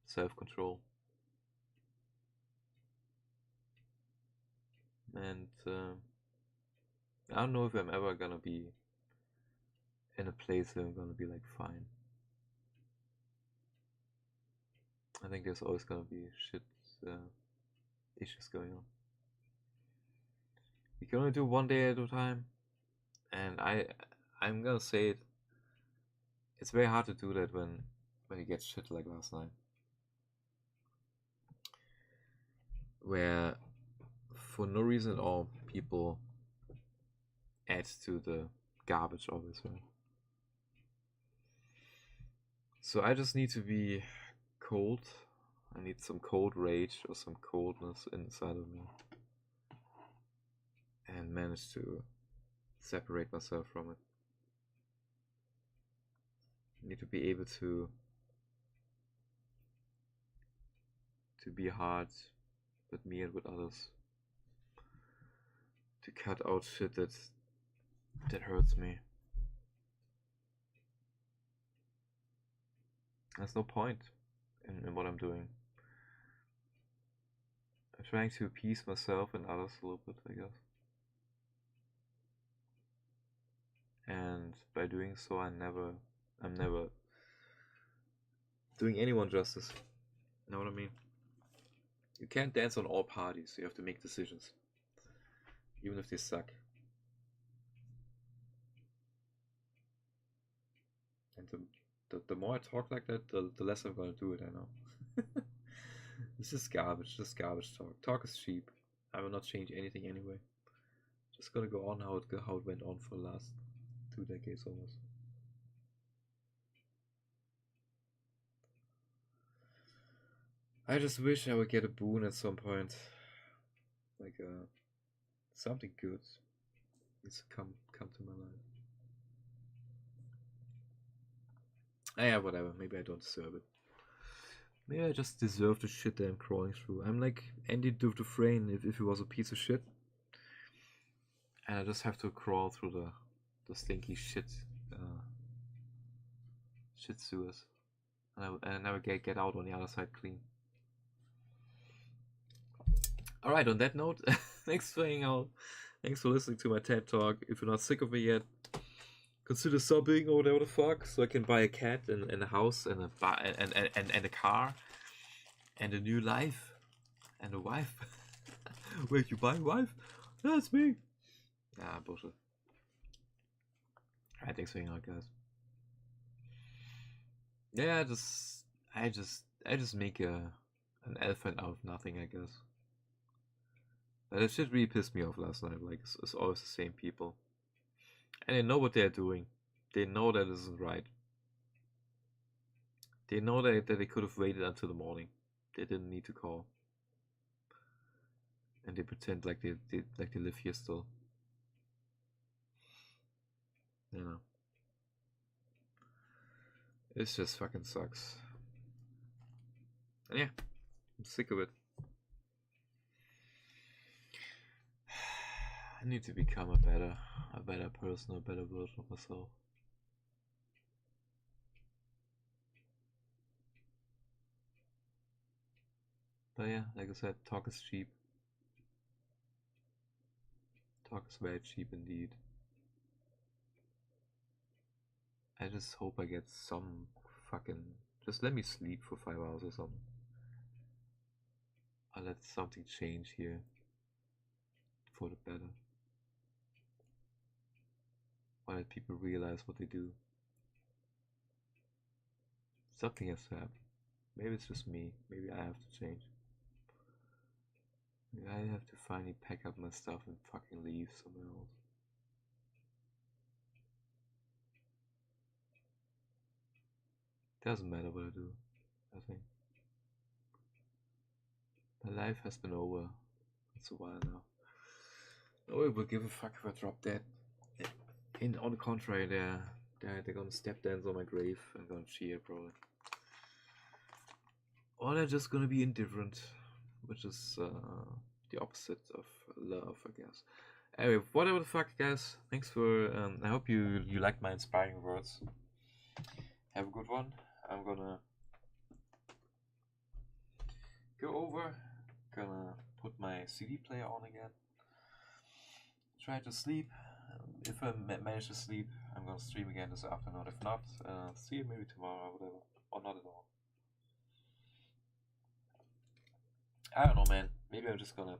self-control, and I don't know if I'm ever gonna be in a place where I'm gonna be like fine. I think there's always gonna be shit issues going on. You can only do one day at a time, and I'm gonna say it. It's very hard to do that when you get shit like last night, where for no reason at all people add to the garbage of it, right? So I just need to be cold. I need some cold rage or some coldness inside of me, and manage to separate myself from it. I need to be able to be hard with me and with others, to cut out shit that hurts me. There's no point in what I'm doing. I'm trying to appease myself and others a little bit, I guess. And by doing so, I'm never doing anyone justice. You know what I mean? You can't dance on all parties. You have to make decisions, even if they suck. And the more I talk like that, the less I'm gonna do it. I know. This is garbage. Just garbage talk. Talk is cheap. I will not change anything anyway. Just gonna go on how it went on for the last 2 decades almost. I just wish I would get a boon at some point, like something good needs to come to my life. Yeah, whatever. Maybe I don't deserve it. Maybe I just deserve the shit that I'm crawling through. I'm like Andy Dufresne if he was a piece of shit, and I just have to crawl through the stinky shit sewers, and I never get out on the other side clean. Alright, on that note, thanks for hanging out. Thanks for listening to my TED Talk. If you're not sick of me yet, consider subbing or whatever the fuck, so I can buy a cat and a house and and a car and a new life and a wife. Wait, you buy a wife? That's me. Ah, bullshit. Alright, thanks for hanging out, guys. Yeah, I just make an elephant out of nothing, I guess. But it shit really pissed me off last night. Like it's always the same people, and they know what they're doing. They know that isn't right. They know that they could have waited until the morning. They didn't need to call, and they pretend like they live here still. You know, it just fucking sucks. And yeah, I'm sick of it. I need to become a better person, a better version of myself. But yeah, like I said, talk is cheap. Talk is very cheap indeed. I just hope I get some fucking... Just let me sleep for 5 hours or something. I'll let something change here for the better. I'll let people realize what they do. Something has to happen. Maybe it's just me. Maybe I have to change. Maybe I have to finally pack up my stuff and fucking leave somewhere else. Doesn't matter what I do, I think. My life has been over. It's a while now. Nobody will give a fuck if I drop dead. On the contrary, they're gonna step dance on my grave and gonna cheer probably. Or they're just gonna be indifferent, which is the opposite of love, I guess. Anyway, whatever the fuck, guys. Thanks for. I hope you liked my inspiring words. Have a good one. I'm gonna go over. Gonna put my CD player on again. Try to sleep. If I manage to sleep, I'm gonna stream again this afternoon. If not, see you maybe tomorrow or whatever. Or not at all. I don't know, man. Maybe I'm just gonna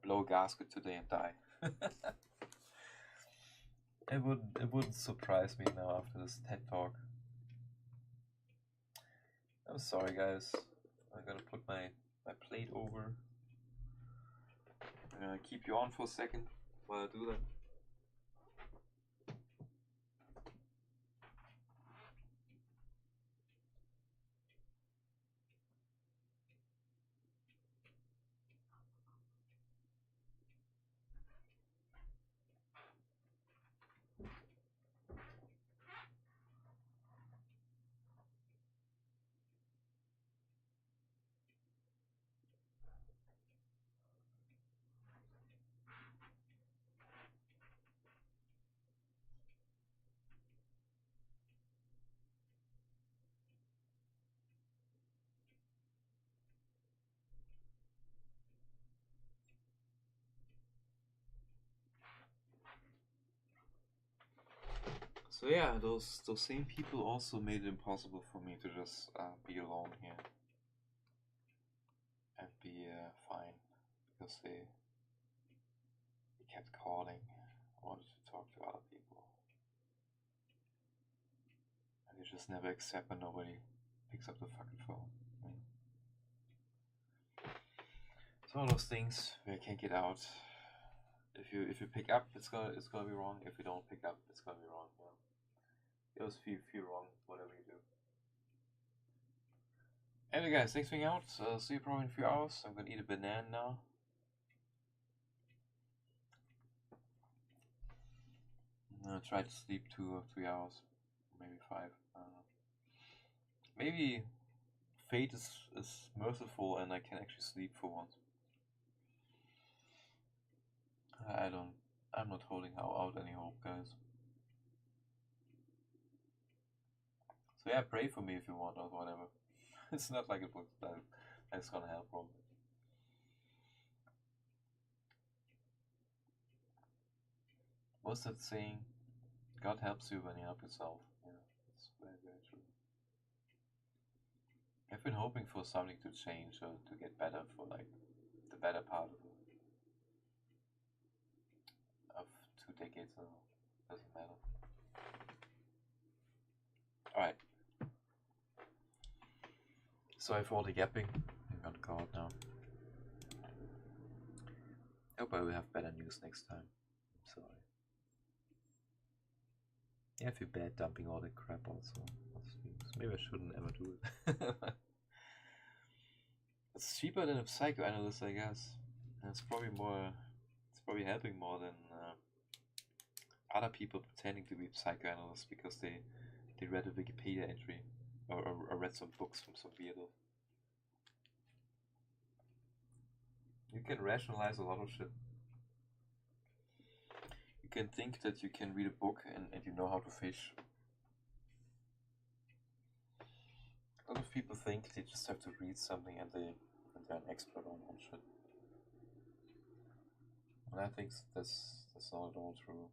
blow a gasket today and die. It wouldn't surprise me now after this TED talk. I'm sorry, guys. I'm gonna put my plate over. I'm gonna keep you on for a second while I do that. So yeah, those same people also made it impossible for me to just be alone here and be fine, because they kept calling. I wanted to talk to other people, and they just never accept when nobody picks up the fucking phone. It's one of those things where you can't get out. If you pick up, it's gonna be wrong. If you don't pick up, it's gonna be wrong. Yeah. It was feel wrong, whatever you do. Anyway, guys, thanks for hanging out. See you probably in a few hours. I'm gonna eat a banana now. I'm gonna try to sleep 2 or 3 hours, maybe 5. I don't know. Maybe fate is merciful and I can actually sleep for once. I'm not holding out any hope, guys. So yeah, pray for me if you want or whatever. It's not like it's gonna help, probably. What's that saying? God helps you when you help yourself. Yeah, that's very, very true. I've been hoping for something to change or to get better for like the better part of 2 decades now. Doesn't matter. Alright. Sorry for all the yapping. I'm gonna go out now. Hope I will have better news next time. I'm sorry. Yeah, I feel bad dumping all the crap also on streams. Maybe I shouldn't ever do it. It's cheaper than a psychoanalyst, I guess. And it's probably helping more than other people pretending to be psychoanalysts because they read a Wikipedia entry or read some books from some weirdo. You can rationalize a lot of shit. You can think that you can read a book and you know how to fish. A lot of people think they just have to read something and they're an expert on shit. And I think that's not at all true.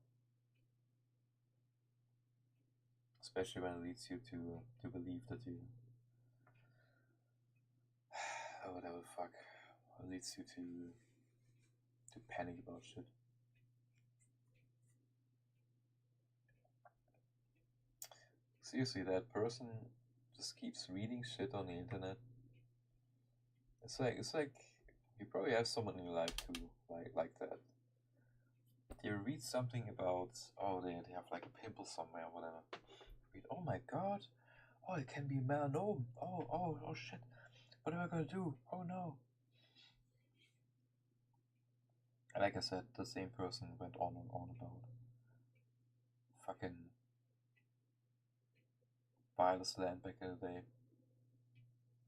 Especially when it leads you to believe that you whatever the fuck. It leads you to panic about shit. Seriously, that person just keeps reading shit on the internet. It's like you probably have someone in your life too, like that. They read something about they have like a pimple somewhere or whatever. Read, oh my god, oh it can be melanoma. Oh shit. What am I gonna do? Oh no. And like I said, the same person went on and on about fucking wireless LAN back in the day.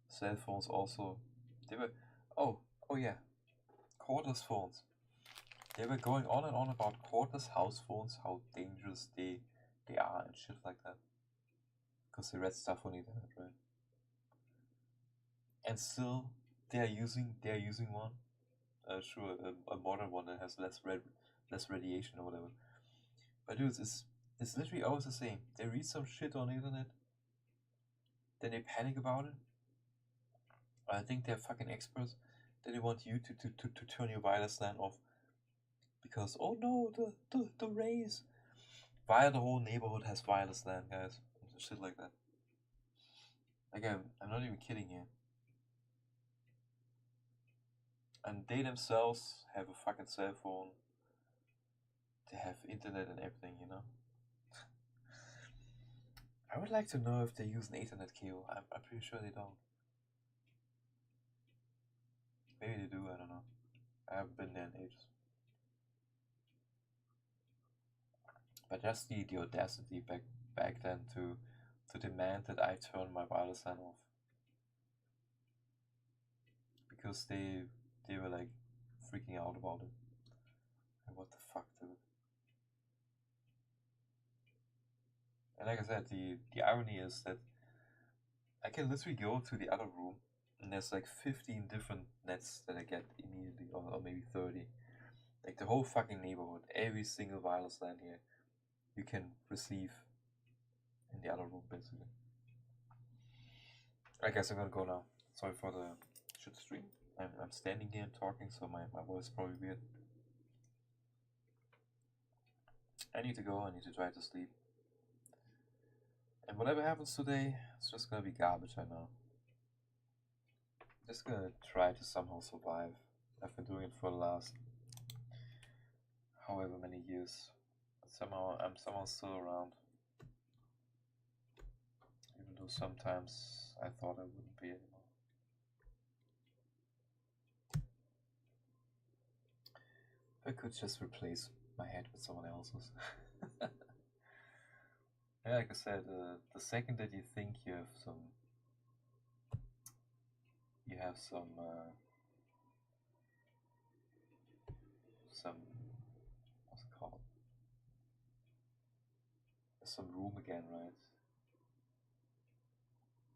Cell phones also. They were oh yeah. Cordless phones. They were going on and on about cordless house phones, how dangerous they are and shit like that. Because they read stuff on the internet, right? And still they are using one. Sure, a modern one that has less radiation or whatever. But dudes, it's literally always the same. They read some shit on the internet, then they panic about it. I think they're fucking experts. Then they want you to turn your wireless LAN off because oh no, the rays. Why the whole neighborhood has wireless LAN, guys? Shit like that. Again, I'm not even kidding here. And they themselves have a fucking cell phone. They have internet and everything, you know. I would like to know if they use an Ethernet cable. I'm pretty sure they don't. Maybe they do, I don't know. I haven't been there in ages. But just the audacity back then to demand that I turn my wireless LAN off. Because they were like freaking out about it. And what the fuck, dude? And like I said, the irony is that I can literally go to the other room and there's like 15 different nets that I get immediately, or maybe 30. Like the whole fucking neighborhood, every single wireless LAN here, you can receive in the other room basically. I guess I'm gonna go now. Sorry for the shit stream. I'm standing here and talking, so my voice is probably weird. I need to go, I need to try to sleep. And whatever happens today, it's just gonna be garbage, I know. Just gonna try to somehow survive. I've been doing it for the last however many years. But I'm somehow still around. Even though sometimes I thought I wouldn't be anymore. I could just replace my head with someone else's. Yeah, like I said, the second that you think you have some what's it called? Some room again, right?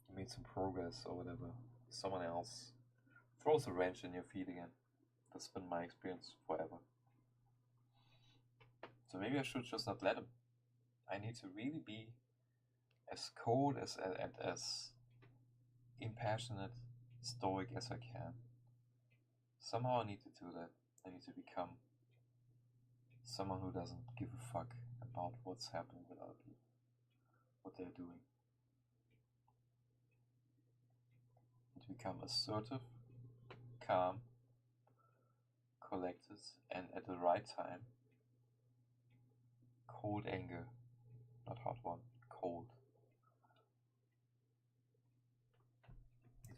You made some progress or whatever. Someone else throws a wrench in your feet again. That's been my experience forever. So maybe I should just not let him. I need to really be as cold and as impassionate, stoic as I can. Somehow I need to do that. I need to become someone who doesn't give a fuck about what's happening with other people, what they're doing. And to become assertive, calm, collected, and at the right time, cold anger, not hot one, cold.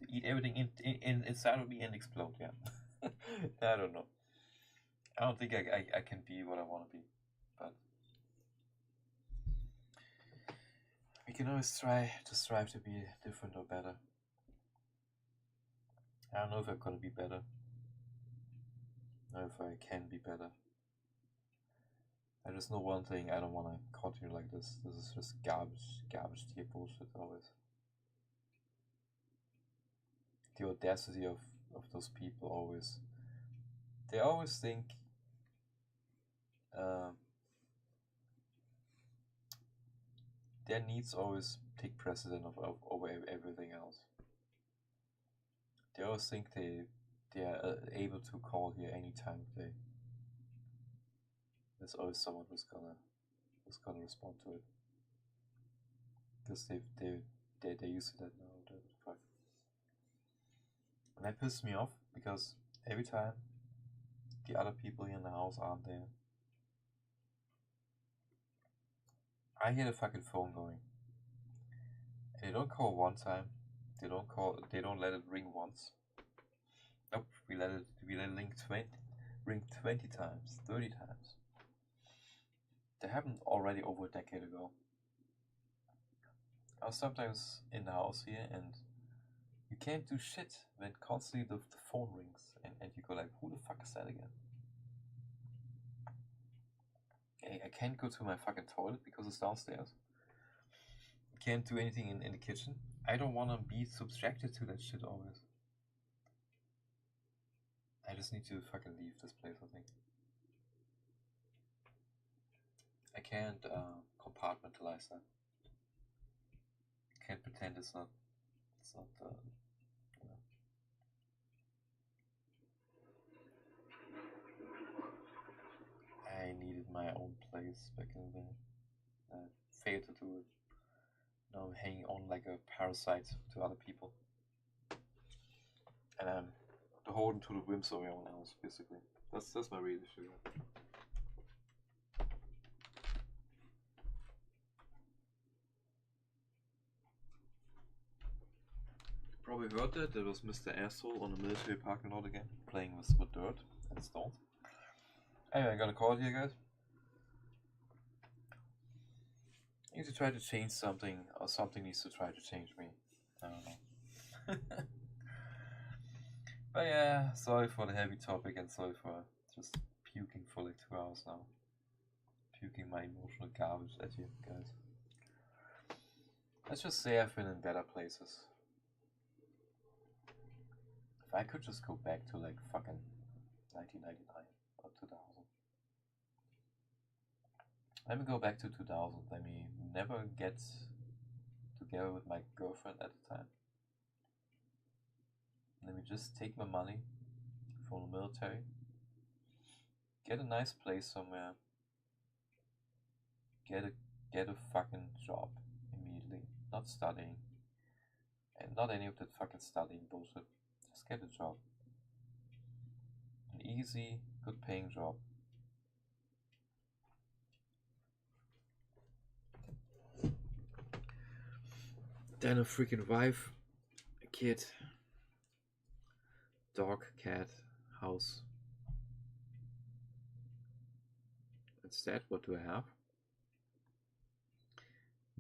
Eat everything inside of me and explode, yeah. I don't know. I don't think I can be what I want to be, but we can always try to strive to be different or better. I don't know if I'm gonna be better. I don't know if I can be better. I just know one thing, I don't want to continue like this. This is just garbage tier bullshit always. The audacity of those people always. They always think their needs always take precedent over everything else. They always think they are able to call here any time of day. There's always someone who's gonna respond to it. Because they're used to that now. Fuck. And that pisses me off because every time the other people here in the house aren't there, I hear the fucking phone going. And they don't call one time. They don't let it ring once. Nope, we let it ring 20 times, 30 times. That happened already over a decade ago. I was sometimes in the house here and you can't do shit when constantly the phone rings and you go like, who the fuck is that again? I can't go to my fucking toilet because it's downstairs. I can't do anything in the kitchen. I don't want to be subjected to that shit always. I just need to fucking leave this place, I think. I can't compartmentalize that. I can't pretend it's not you know. I needed my own place back in the day. I failed to do it. Now I'm hanging on like a parasite to other people. And I'm beholden to the whims of everyone else, basically. That's my real issue. Probably heard that. There was Mr. Asshole on the military parking lot again, playing with dirt and stones. Anyway, I got a call here, guys. I need to try to change something, or something needs to try to change me. I don't know. But yeah, sorry for the heavy topic and sorry for just puking for like 2 hours now. Puking my emotional garbage at you guys. Let's just say I've been in better places. If I could just go back to like fucking 1999 or 2000. Let me go back to 2000. Let me never get together with my girlfriend at the time. Let me just take my money from the military, get a nice place somewhere, get a fucking job immediately, not studying, and not any of that fucking studying bullshit. Just get a job, an easy, good paying job. Then a freaking wife, a kid, dog, cat, house. Instead, what do I have?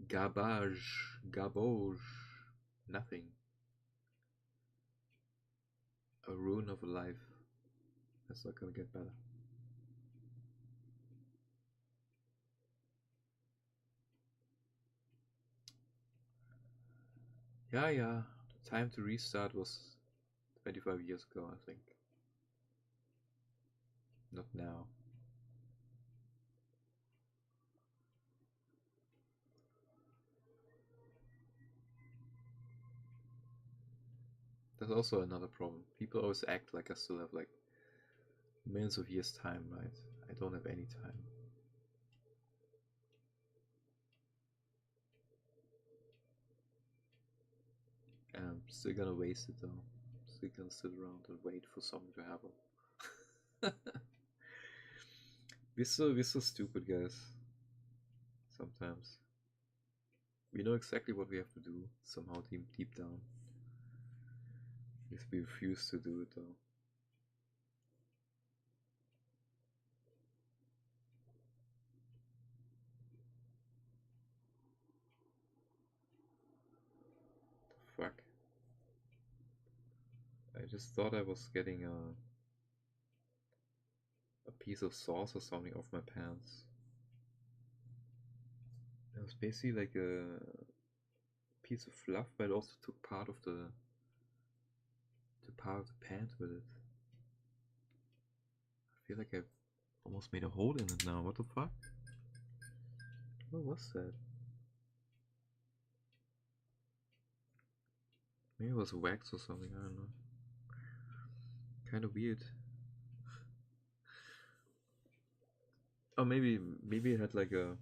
Garbage, nothing. A ruin of a life. That's not gonna get better. Yeah. The time to restart was 25 years ago, I think. Not now. That's also another problem. People always act like I still have like millions of years time, right? I don't have any time. And I'm still gonna waste it though. Still gonna sit around and wait for something to happen. we're so stupid, guys. Sometimes we know exactly what we have to do. Somehow deep down, we refuse to do it though. The fuck! I just thought I was getting a piece of sauce or something off my pants. It was basically like a piece of fluff, but it also took part of the pant with it. I feel like I've almost made a hole in it now. What the fuck? What was that? Maybe it was wax or something, I don't know. Kind of weird. Oh, maybe it had like a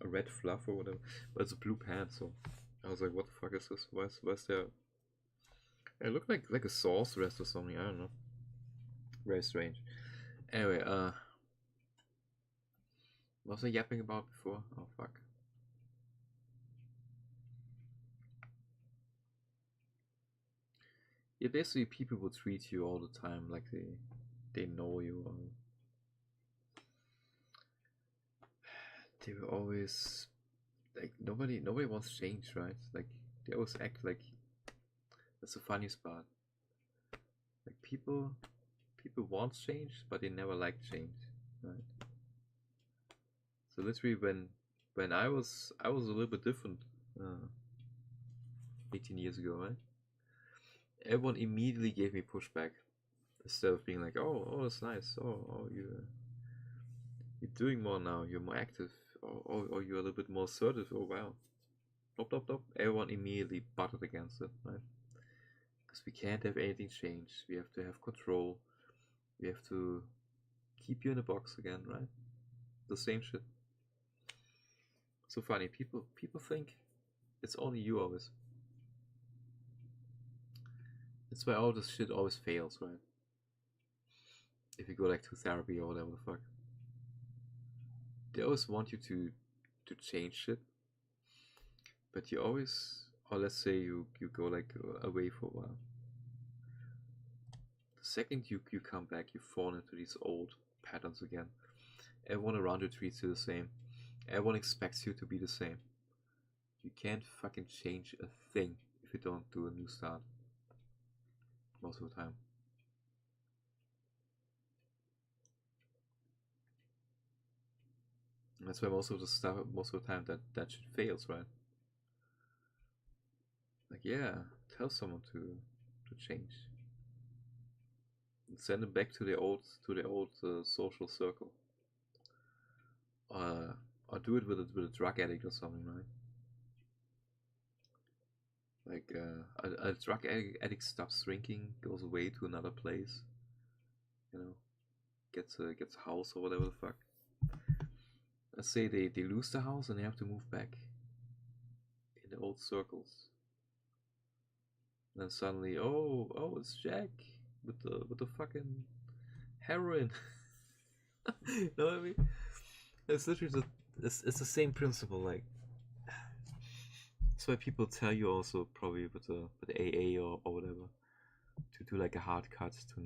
red fluff or whatever, but it's a blue pant, so I was like, what the fuck is this? Why's there? It looked like a sauce rest or something, I don't know. Very strange. Anyway, what was I yapping about before? Oh fuck. Yeah, basically people will treat you all the time like they know you, or they will always like nobody wants change, right? Like they always act like that's the funniest part. Like people want change, but they never like change, right? So literally when I was a little bit different, uh, 18 years ago, right? Everyone immediately gave me pushback instead of being like, oh, that's nice. Oh, you're doing more now. You're more active. Or you're a little bit more assertive. Oh wow. Nope. Everyone immediately butted against it, right? Because we can't have anything change. We have to have control. We have to keep you in a box again, right? The same shit. So funny. People think it's only you always. That's why all this shit always fails, right? If you go like to therapy or whatever the fuck, they always want you to change shit, but you always, or let's say you go like away for a while. The second you come back, you fall into these old patterns again. Everyone around you treats you the same. Everyone expects you to be the same. You can't fucking change a thing if you don't do a new start. Most of the time. And that's why most of the time that shit fails, right? Like, yeah, tell someone to change. And send them back to the old social circle. Or do it with a drug addict or something, right? Like a drug addict stops drinking, goes away to another place, you know, gets a house or whatever the fuck. Let's say they lose the house and they have to move back in the old circles. And then suddenly, oh, it's Jack with the fucking heroin. You know what I mean? It's literally it's the same principle. Like that's why people tell you also probably with the AA or whatever to do like a hard cut to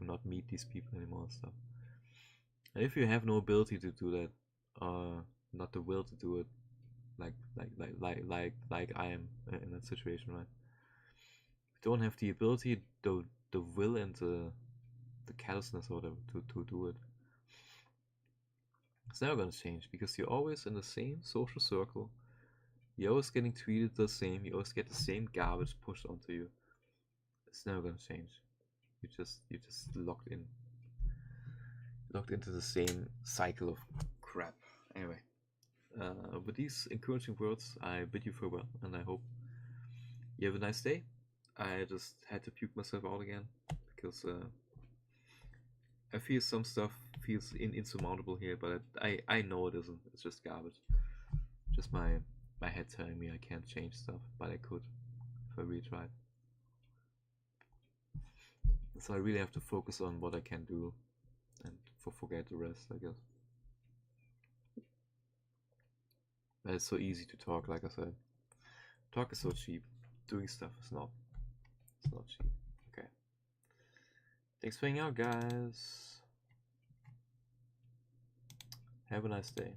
not meet these people anymore and stuff. And if you have no ability to do that, not the will to do it, like I am in that situation, right? If you don't have the ability, the will and the callousness or whatever to do it, it's never gonna change because you're always in the same social circle. You're always getting treated the same. You always get the same garbage pushed onto you. It's never gonna change. You're just locked into the same cycle of crap. Anyway, with these encouraging words, I bid you farewell, and I hope you have a nice day. I just had to puke myself out again because I feel some stuff feels insurmountable here, but I know it isn't. It's just garbage. Just my head telling me I can't change stuff, but I could if I really tried. So I really have to focus on what I can do and forget the rest, I guess. But it's so easy to talk, like I said. Talk is so cheap. Doing stuff is not. It's not cheap. Okay. Thanks for hanging out, guys. Have a nice day.